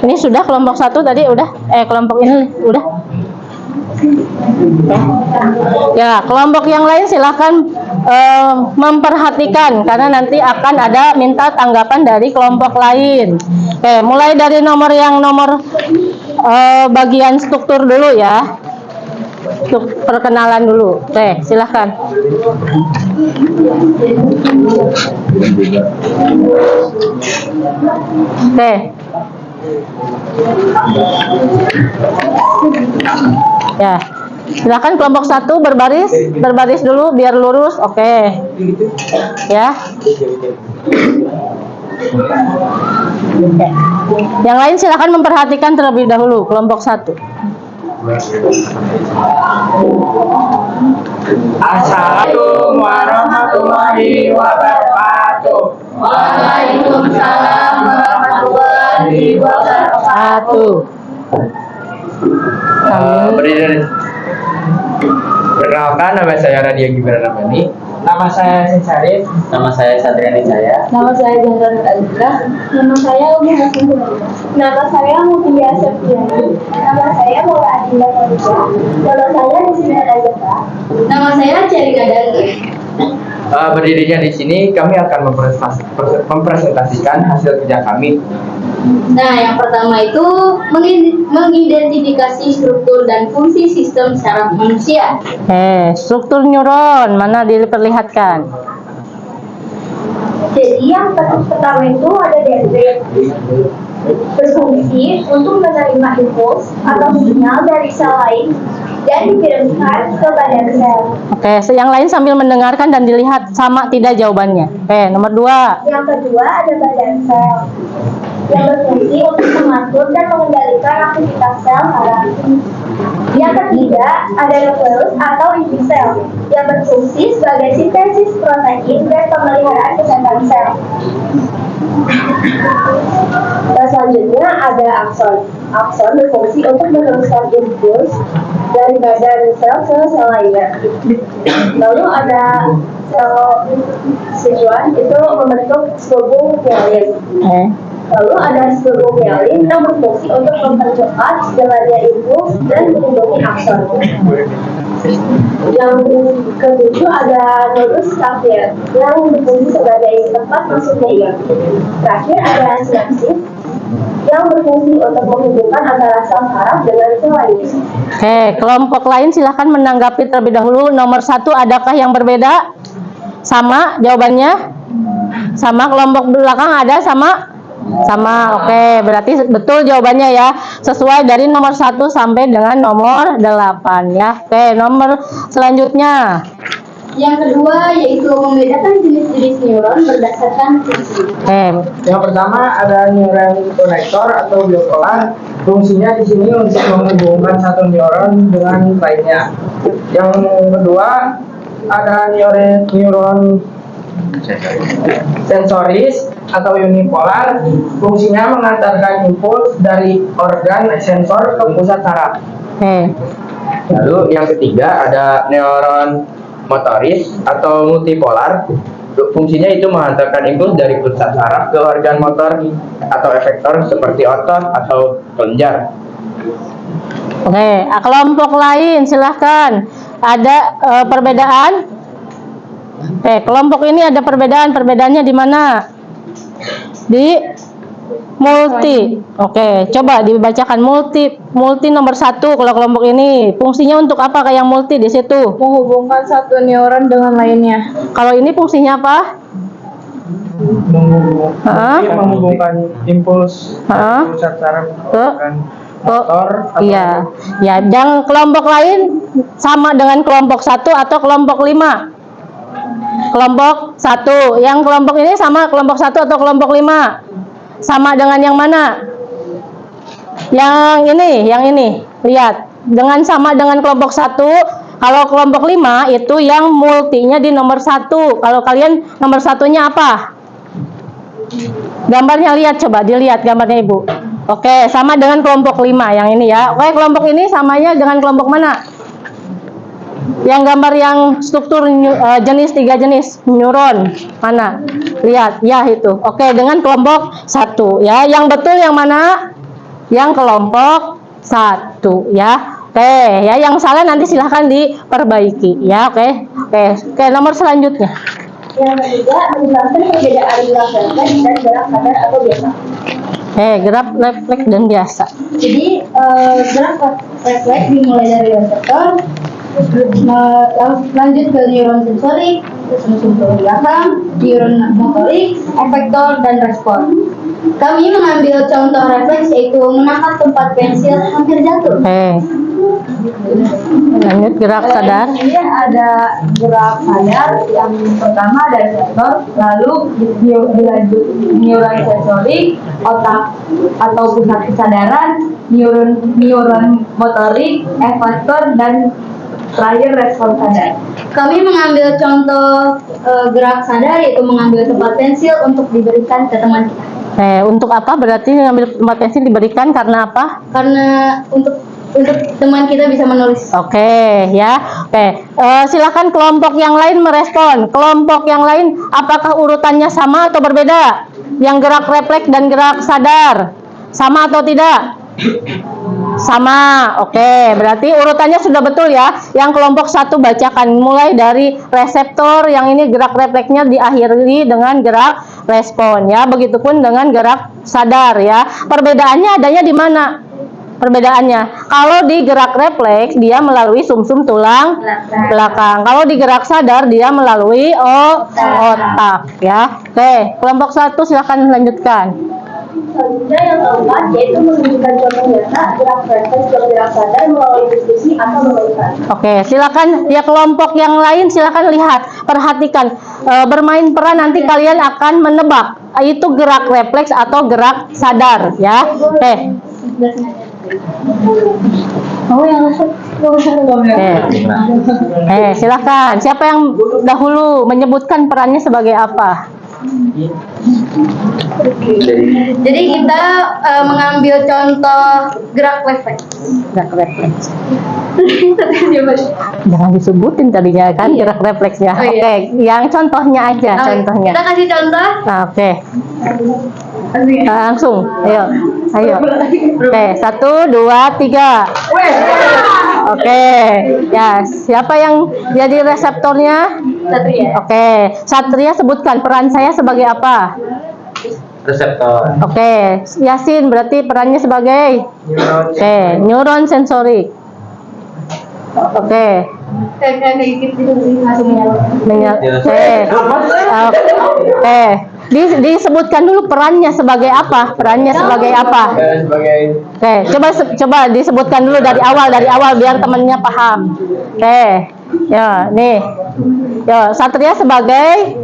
Ini sudah kelompok 1 tadi udah, kelompok ini udah. Ya, kelompok yang lain silakan memperhatikan karena nanti akan ada minta tanggapan dari kelompok lain. Mulai dari nomor bagian struktur dulu ya. Perkenalan dulu. Silakan. Ya, silakan kelompok 1 berbaris dulu biar lurus. Oke. Ya. Yang lain silakan memperhatikan terlebih dahulu kelompok 1. Assalamualaikum warahmatullahi wabarakatuh. Waalaikumsalam warahmatullahi wabarakatuh. Perkenalkan, nama saya Radia Gibran Ramani. Nama saya Syarif. Nama saya Satriani Cahaya. Nama saya Jendral Alika. Nama saya Umi Hasim. Nama saya Mutia Septiani. Nama saya Mola Adinda Farida. Nama saya Desina Rajata. Nama saya Ceri Gadang. Berdirinya di sini, kami akan mempresentasikan hasil kerja kami. Nah, yang pertama itu mengidentifikasi struktur dan fungsi sistem saraf manusia. Struktur neuron mana diperlihatkan? Jadi yang pertama itu ada dendrit, berfungsi untuk menerima impuls atau sinyal dari sel lain dan dikirimkan ke badan sel. Oke, yang lain sambil mendengarkan dan dilihat sama tidak jawabannya. Nomor 2. Yang kedua ada badan sel yang berfungsi untuk mengatur dan mengendalikan aktivitas sel saraf. Yang ketiga ada nukleus atau inti sel yang berfungsi sebagai sintesis protein dan pemeliharaan kesehatan sel. Dan selanjutnya ada akson. Akson berfungsi untuk meneruskan impuls dari badan sel ke sel lainnya. Lalu ada sel sinuan itu membentuk selubung mielin. Lalu ada spermomyelin yang berfungsi untuk mempercepat jalannya impuls dan melindungi akson. Yang ketujuh ada nodus staphyr yang berfungsi sebagai tempat masuknya ion. Terakhir ada sinapsis yang berfungsi untuk menghubungkan antara sel saraf dengan sel lainnya. Oke, kelompok lain silahkan menanggapi terlebih dahulu. Nomor 1, adakah yang berbeda? Sama jawabannya? Sama. Kelompok belakang ada sama? Sama. Oke, berarti betul jawabannya ya. Sesuai dari nomor 1 sampai dengan nomor 8 ya. Oke, nomor selanjutnya. Yang kedua yaitu membedakan jenis-jenis neuron berdasarkan fungsi. Yang pertama ada neuron konektor atau biopolar. Fungsinya di sini untuk menghubungkan satu neuron dengan lainnya. Yang kedua ada neuron sensoris atau unipolar. Fungsinya mengantarkan impuls dari organ sensor ke pusat saraf. Lalu yang ketiga ada neuron motoris atau multipolar. Fungsinya itu menghantarkan impuls dari pusat saraf ke organ motor atau efektor seperti otot atau kelenjar. Oke, kelompok lain silahkan. Ada perbedaan? Kelompok ini ada perbedaan. Perbedaannya di mana? Di multi. Oke, coba dibacakan multi nomor 1 kalau kelompok ini. Fungsinya untuk apa kayak yang multi di situ? Menghubungkan satu neuron dengan lainnya. Kalau ini fungsinya apa? Menghubungkan impuls dari pusat saraf ke organ motor. Iya. Ya, dan kelompok lain sama dengan kelompok 1 atau kelompok 5? Kelompok 1. Yang kelompok ini sama kelompok 1 atau kelompok 5? Sama dengan yang mana? Yang ini. Lihat. Dengan sama dengan kelompok 1. Kalau kelompok 5 itu yang multinya di nomor 1. Kalau kalian nomor 1-nya apa? Gambarnya lihat, coba dilihat gambarnya Ibu. Oke, sama dengan kelompok 5 yang ini ya. Oke, kelompok ini samanya dengan kelompok mana? Yang gambar yang struktur jenis 3 jenis neuron mana? Lihat ya itu. Oke, dengan kelompok 1 ya. Yang betul yang mana? Yang kelompok 1 ya. Oke ya, yang salah nanti silahkan diperbaiki ya. Oke, nomor selanjutnya. Yang ketiga menjelaskan perbedaan gerak refleks dan gerak sadar atau biasa. Gerak refleks dan biasa. Jadi gerak refleks dimulai dari reseptor, lanjut ke neuron sensorik, terus langsung ke belakang, neuron motorik, efektor, dan respon. Kami mengambil contoh refleks yaitu menangkap tempat pensil hampir jatuh. Lanjut gerak sadar. Ini ada gerak sadar yang pertama dari reseptor, lalu dilanjut neuron sensorik, otak atau pusat kesadaran, neuron motorik, efektor, dan terakhir respon sadar. Kami mengambil contoh gerak sadar yaitu mengambil tempat pensil untuk diberikan ke teman kita. Untuk apa berarti mengambil tempat pensil diberikan karena apa? Karena untuk teman kita bisa menulis. Oke ya. Silakan kelompok yang lain merespon. Kelompok yang lain apakah urutannya sama atau berbeda? Yang gerak refleks dan gerak sadar sama atau tidak? Sama. Oke, berarti urutannya sudah betul ya. Yang kelompok 1 bacakan mulai dari reseptor, yang ini gerak refleksnya diakhiri dengan gerak respon ya. Begitupun dengan gerak sadar ya. Perbedaannya adanya di mana? Perbedaannya, kalau di gerak refleks dia melalui sumsum tulang belakang. Kalau di gerak sadar dia melalui otak ya. Oke, kelompok 1 silakan lanjutkan. Selanjutnya yang keempat yaitu menunjukkan contoh nyata gerak refleks dan gerak sadar melalui diskusi atau bermain. Oke, silakan ya kelompok yang lain silakan lihat, perhatikan, bermain peran nanti kalian akan menebak itu gerak refleks atau gerak sadar ya. Silakan. Siapa yang dahulu menyebutkan perannya sebagai apa? Jadi kita mengambil contoh gerak refleks. Gerak refleks. Jangan disebutin tadinya kan gerak refleksnya. Oke, yang contohnya aja, contohnya. Kita kasih contoh. Nah, oke. Langsung, ayo. Oke, 1, 2, 3. Oke, ya siapa yang jadi reseptornya? Satria. Oke, Satria sebutkan peran saya sebagai apa? Reseptor. Oke, Yasin berarti perannya sebagai? Oke, neuron sensorik. Oke, oke. Disebutkan dulu perannya sebagai apa? Perannya sebagai apa? Sebagai Oke, coba disebutkan dulu dari awal biar temannya paham. Oke, ya nih, ya Satria sebagai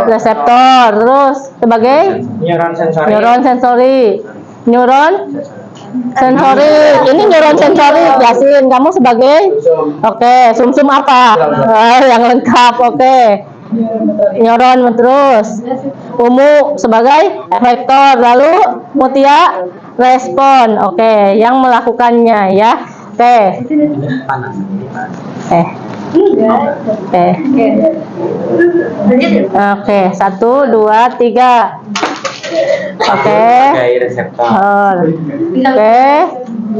reseptor, terus sebagai Neuron sensori. neuron sensori, neuron sensori. Ini neuron sensori, Yasin. Kamu sebagai? Oke, sumsum apa? Yang lengkap. Oke. Neuron terus. Ungu sebagai efektor, lalu Mutia respon. Oke, yang melakukannya ya. Oke. Oke, 1, 2, 3. Oke. Sebagai reseptor. Oke.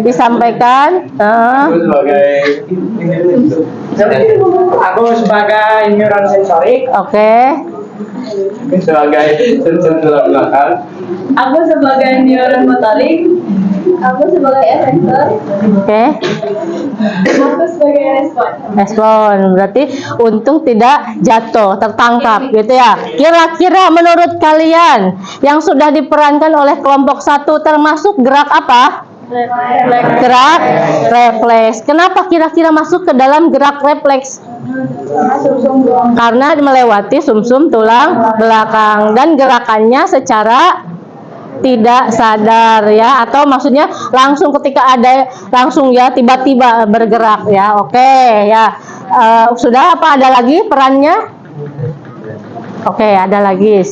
Disampaikan. Aku sebagai neuron sensorik. Oke. sebagai sensor tulang belakang. Aku sebagai neuron motorik. Aku sebagai efektor. Oke. Aku sebagai respon. Respon berarti untung tidak jatuh, tertangkap gitu ya. Kira-kira menurut kalian yang sudah diperankan oleh kelompok 1 termasuk gerak apa? Gerak refleks. Kenapa kira-kira masuk ke dalam gerak refleks? Karena melewati sumsum tulang belakang dan gerakannya secara tidak sadar ya, atau maksudnya langsung ketika ada langsung ya tiba-tiba bergerak ya. Oke ya. Sudah apa ada lagi perannya? Oke, ada lagi.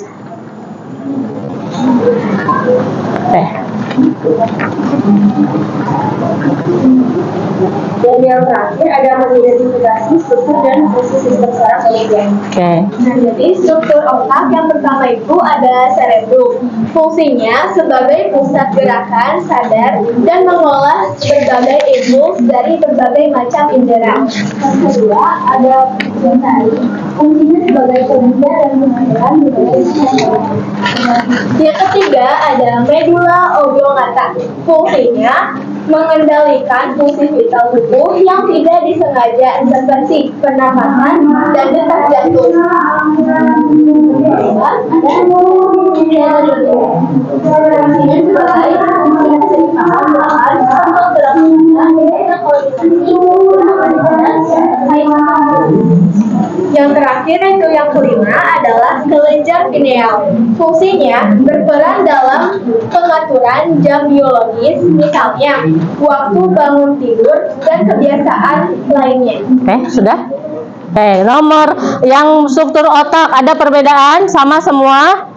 Dan yang terakhir ada mengidentifikasi struktur dan fungsi sistem saraf manusia. Oke. Nah, jadi struktur otak yang pertama itu ada cerebrum. Fungsinya sebagai pusat gerakan sadar dan mengolah berbagai impuls dari berbagai macam indera. Yang kedua ada pituitari. Fungsinya sebagai pembuka dan pengaturan berbagai sistem. Yang ketiga ada medulla oblongata. Fungsinya mengendalikan fungsi vital tubuh yang tidak disengaja seperti pernapasan dan detak jantung. Fungsinya sebagai keseimbangan yang terakhir itu yang kelima adalah kelenjar pineal. Fungsinya berperan dalam pengaturan jam biologis, misalnya waktu bangun tidur dan kebiasaan lainnya. Oke, sudah? Oke, nomor yang struktur otak ada perbedaan sama semua?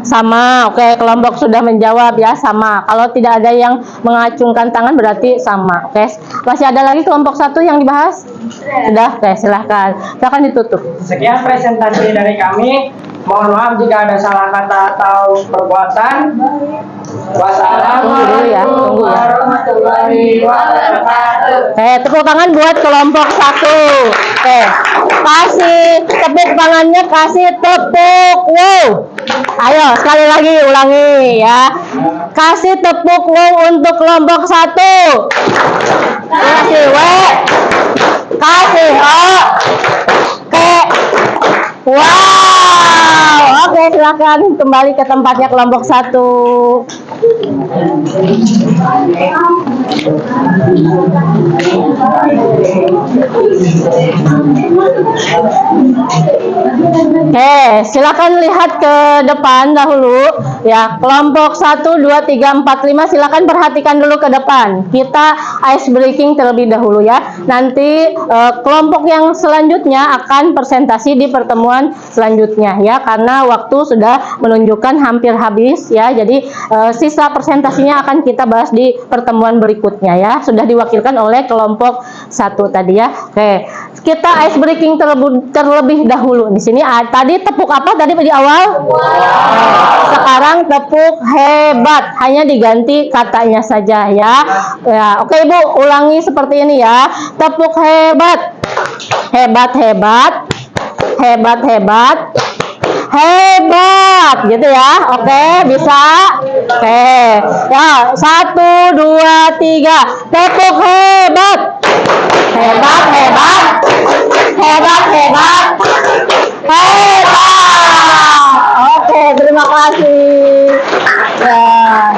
Sama. Oke, kelompok sudah menjawab ya, sama. Kalau tidak ada yang mengacungkan tangan berarti sama. Oke, masih ada lagi kelompok 1 yang dibahas? Sudah? Oke, silahkan. Silahkan ditutup. Sekian presentasi dari kami. Mohon maaf jika ada salah kata atau perbuatan. Wassalamualaikum warahmatullahi wabarakatuh. Oke, tepuk tangan buat kelompok 1. Oke, kasih tepuk tangannya, kasih tepuk. Wow. Ayo, sekali lagi ulangi ya. Kasih tepuk wow untuk kelompok 1. Kasih W. Kasih O. Oke. Wow. Oke, silakan kembali ke tempatnya kelompok 1. Oke, silakan lihat ke depan dahulu ya. Kelompok 1, 2, 3, 4, 5 silakan perhatikan dulu ke depan. Kita ice breaking terlebih dahulu ya. Nanti kelompok yang selanjutnya akan presentasi di pertemuan selanjutnya ya, karena waktu sudah menunjukkan hampir habis ya. Jadi sisa presentasinya akan kita bahas di pertemuan berikutnya ya. Sudah diwakilkan oleh kelompok 1 tadi ya. Oke, kita ice breaking terlebih dahulu. Di sini tadi tepuk apa tadi di awal? Sekarang sekarang tepuk hebat, hanya diganti katanya saja ya. Ya, oke Ibu, ulangi seperti ini ya. Tepuk hebat. Hebat, hebat. Hebat, hebat. Hebat, gitu ya. Oke, bisa. Oke. Ya, 1, 2, 3. Tepuk hebat. Hebat, hebat. Hebat, hebat. Hebat. Oke, terima kasih. Ya.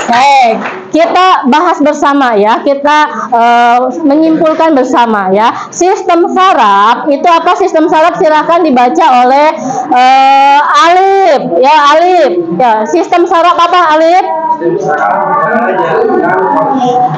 Oke, kita bahas bersama ya. Kita menyimpulkan bersama ya. Sistem saraf itu apa? Sistem saraf silahkan dibaca oleh Alif. Ya, Alif. Ya, sistem saraf apa, Alif? Sistem saraf adalah jaringan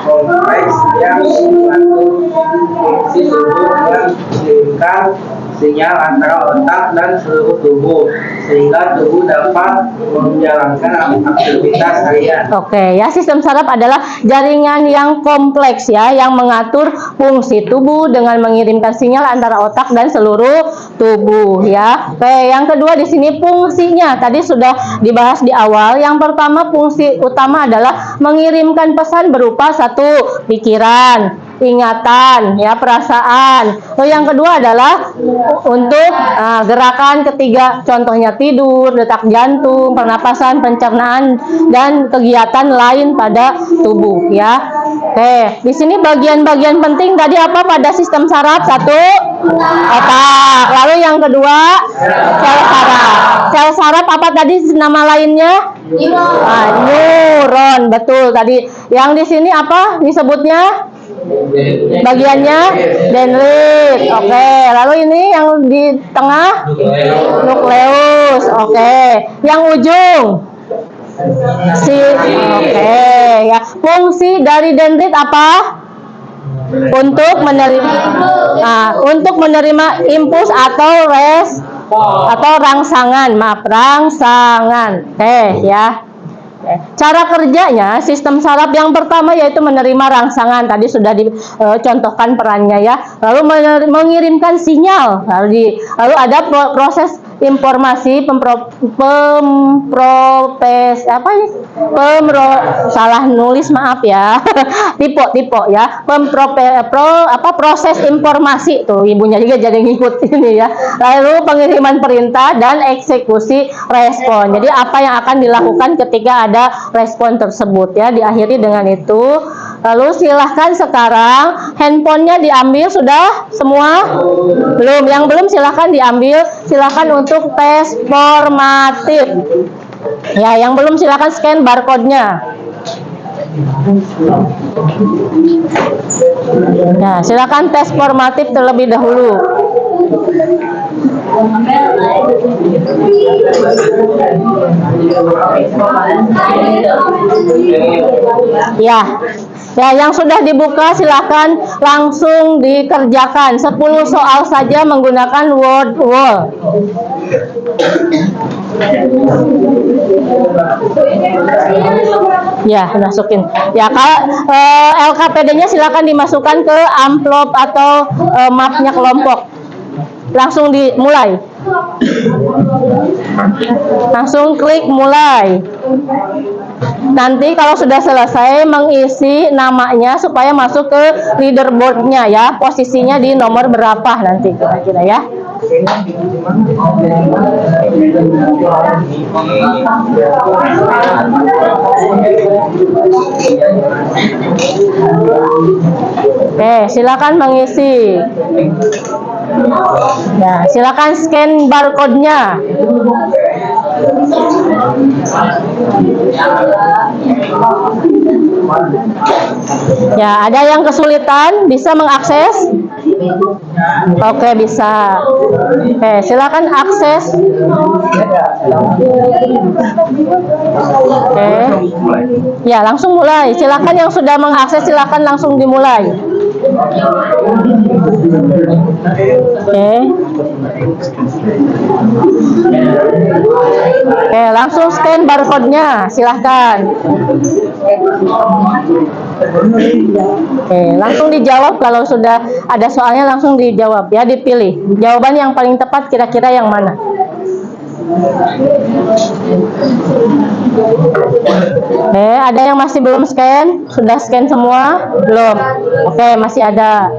kompleks yang mengatur fungsi tubuh dan mengirimkan sinyal antara otak dan seluruh tubuh sehingga tubuh dapat menjalankan aktivitas harian. Oke, ya, sistem saraf adalah jaringan yang kompleks ya, yang mengatur fungsi tubuh dengan mengirimkan sinyal antara otak dan seluruh tubuh ya. Oke, yang kedua di sini fungsinya tadi sudah dibahas di awal. Yang pertama, fungsi utama adalah mengirimkan pesan berupa satu pikiran, ingatan, ya, perasaan. Lalu yang kedua adalah untuk gerakan ketiga, contohnya tidur, detak jantung, pernapasan, pencernaan, dan kegiatan lain pada tubuh, ya. Oke, di sini bagian-bagian penting tadi apa pada sistem saraf? Satu, otak. Lalu yang kedua, sel saraf. Sel saraf apa tadi nama lainnya? Neuron, betul tadi. Yang di sini apa disebutnya? Bagiannya dendrit. Oke, lalu ini yang di tengah nukleus. Oke, yang ujung oke ya. Fungsi dari dendrit apa? Untuk menerima impuls atau rangsangan. Oke ya. Cara kerjanya sistem saraf yang pertama yaitu menerima rangsangan, tadi sudah dicontohkan perannya ya. Lalu mengirimkan sinyal, lalu ada proses informasi salah nulis, maaf ya. tipe ya. Proses informasi tuh ibunya juga jadi ngikut ini ya. Lalu pengiriman perintah dan eksekusi respon. Jadi apa yang akan dilakukan ketika ada respon tersebut ya, diakhiri dengan itu. Lalu silahkan sekarang handphonenya diambil, sudah semua? Belum, yang belum silahkan diambil, silahkan untuk tes formatif ya. Yang belum silahkan scan barcode-nya ya, silahkan tes formatif terlebih dahulu. Ya, yang sudah dibuka silakan langsung dikerjakan. 10 soal saja menggunakan word wall. Ya, masukin. Ya, kalau LKPD-nya silakan dimasukkan ke amplop atau mapnya kelompok. Langsung dimulai. Langsung klik mulai. Nanti kalau sudah selesai mengisi namanya supaya masuk ke leaderboard-nya ya. Posisinya di nomor berapa nanti kira-kira ya. Oke, silakan mengisi. Ya, silakan scan barcode-nya. Ya, ada yang kesulitan bisa mengakses? Oke, bisa. Oke, silakan akses. Oke. Ya, langsung mulai. Silakan yang sudah mengakses silakan langsung dimulai. Oke. Oke, langsung scan barcode-nya, silahkan. Oke, langsung dijawab kalau sudah ada soalnya, langsung dijawab ya, dipilih. Jawaban yang paling tepat kira-kira yang mana? Ada yang masih belum scan? Sudah scan semua? Belum? Oke, masih ada.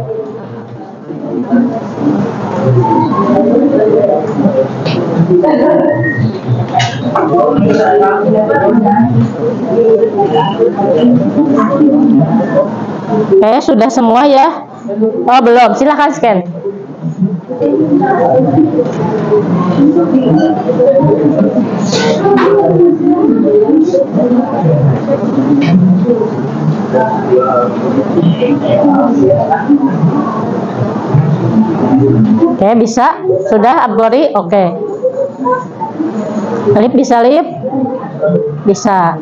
Sudah semua ya? Oh, belum. Silahkan scan. Oke, bisa? Sudah, Abgori? Oke. Lip bisa, Lip? Bisa.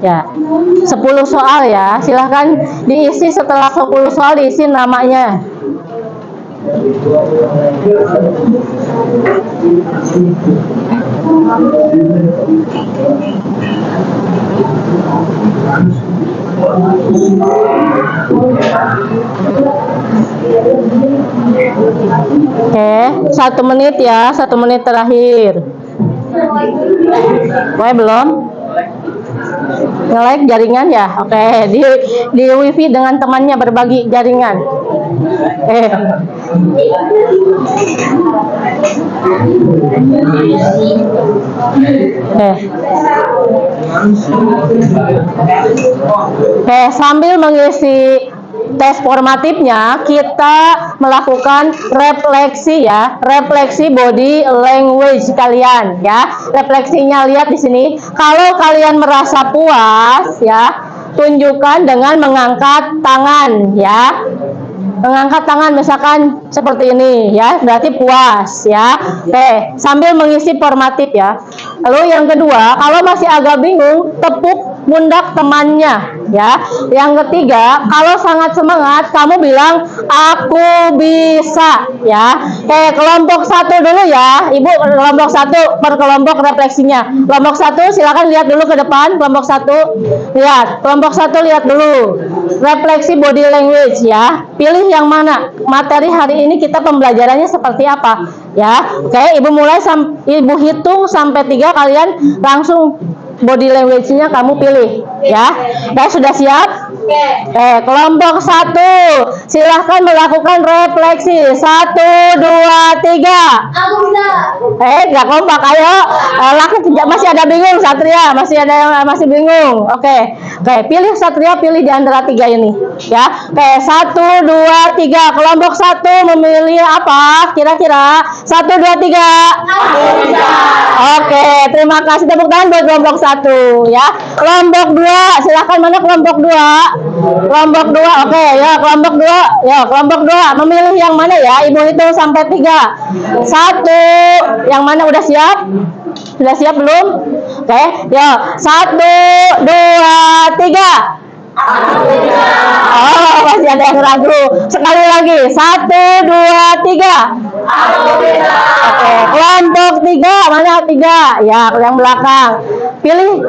Ya. 10 soal ya. Silahkan diisi setelah 10 soal diisi namanya. Oke, 1 menit ya, 1 menit terakhir. Oke, belum? Nge-like jaringan ya? Oke, di wifi dengan temannya berbagi jaringan. Sambil mengisi tes formatifnya, kita melakukan refleksi ya, refleksi body language kalian ya. Refleksinya lihat di sini. Kalau kalian merasa puas ya, tunjukkan dengan mengangkat tangan ya. Mengangkat tangan misalkan seperti ini ya, berarti puas ya. Oke, sambil mengisi formatif ya. Lalu yang kedua, kalau masih agak bingung, tepuk pundak temannya ya. Yang ketiga, kalau sangat semangat, kamu bilang aku bisa ya. Oke, kelompok 1 dulu ya. Ibu kelompok 1 per kelompok refleksinya. Kelompok 1 silakan lihat dulu ke depan. Kelompok 1 lihat. Kelompok 1 lihat dulu. Refleksi body language ya. Pilih yang mana? Materi hari ini kita pembelajarannya seperti apa ya. Oke, Ibu mulai Ibu hitung sampai 3, kalian langsung body language-nya kamu pilih ya. Sudah siap? Kelompok 1 silahkan melakukan refleksi. 1, 2, 3. Aku bisa. Nggak kompak, ayo. Masih ada bingung Satria, masih ada yang masih bingung. Oke, pilih Satria, pilih di antara 3 ini ya. 1, 2, 3. Kelompok 1 memilih apa kira-kira? 1, 2, 3. Aku bisa. Oke, terima kasih, tepuk tangan buat kelompok 1 ya. Kelompok 2 silahkan, mana kelompok 2? Kelompok 2, oke ya, kelompok 2 ya, kelompok 2 memilih yang mana ya? Ibu hitung sampai 3. 1, yang mana? Udah siap? Sudah siap belum? Oke, ya. 1, 2, 3. Oh, masih ada yang ragu. Sekali lagi. 1, 2, 3. Oke, kelompok 3, mana 3? Ya, yang belakang. Pilih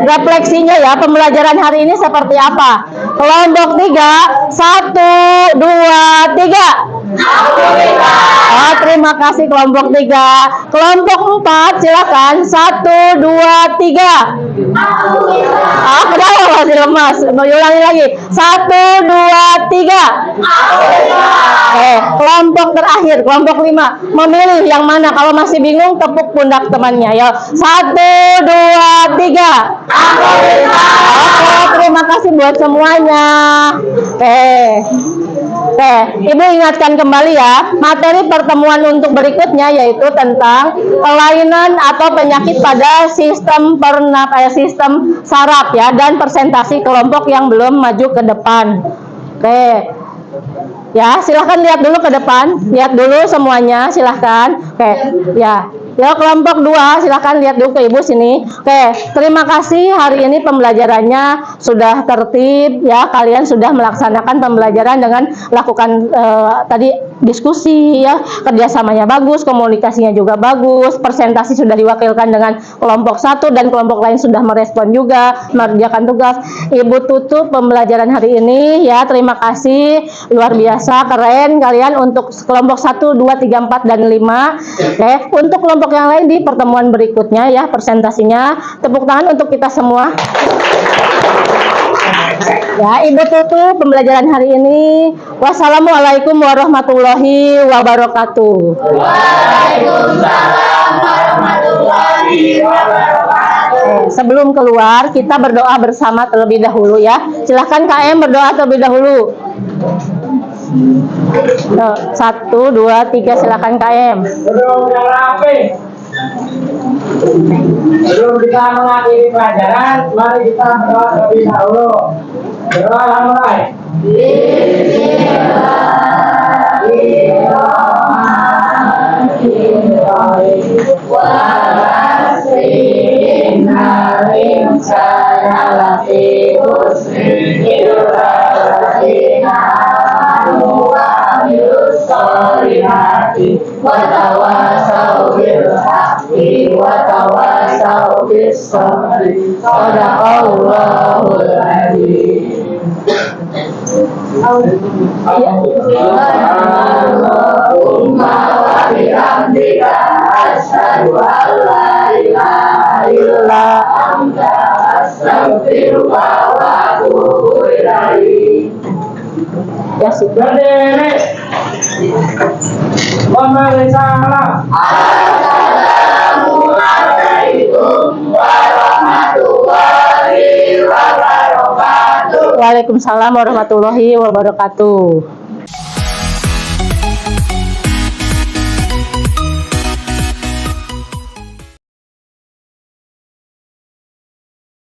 refleksinya ya, pembelajaran hari ini seperti apa? Kelompok 3, 1, 2, 3. Oh, terima kasih kelompok 3. Kelompok 4 silakan. 1, 2, 3. Kenapa masih lemas? Mau ulangi lagi. 1, 2, 3. Kelompok terakhir, kelompok 5 memilih yang mana? Kalau masih bingung, tepuk pundak temannya ya. 1, 2, 3. Oke, terima kasih buat semuanya. Ibu ingatkan kembali ya, materi pertemuan untuk berikutnya yaitu tentang kelainan atau penyakit pada sistem sistem saraf ya, dan presentasi kelompok yang belum maju ke depan. Ya, silahkan lihat dulu ke depan, lihat dulu semuanya, silahkan. Ya. Ya, kelompok 2 silahkan lihat dulu ke Ibu sini. Terima kasih, hari ini pembelajarannya sudah tertib ya. Kalian sudah melaksanakan pembelajaran dengan lakukan tadi diskusi ya, kerjasamanya bagus, komunikasinya juga bagus, presentasi sudah diwakilkan dengan kelompok satu dan kelompok lain sudah merespon juga, mengerjakan tugas. Ibu tutup pembelajaran hari ini ya, terima kasih, luar biasa, keren kalian untuk kelompok 1, 2, 3, 4, dan 5. Oke, untuk kelompok yang lain di pertemuan berikutnya ya, presentasinya. Tepuk tangan untuk kita semua. Ya, Ibu tutup pembelajaran hari ini. Wassalamualaikum warahmatullahi wabarakatuh. Waalaikumsalam warahmatullahi wabarakatuh. Sebelum keluar, kita berdoa bersama terlebih dahulu ya. Silahkan KM berdoa terlebih dahulu. 1, 2, 3, silakan KM. Belum yang rapi. Sebelum kita mengakhiri pelajaran, mari kita berdoa terlebih dahulu. Berdoa mulai. Watawasau bil haqqi watawasau bis sabri. Shadaqallahul adzim. Allahumma wa bihamdika asyhadu an la ilaha illa anta astaghfiruka wa atubu ilaik. Ya, sih. Berdiri. Waalaikumsalam. Assalamualaikum warahmatullahi wabarakatuh. Waalaikumsalam warahmatullahi wabarakatuh.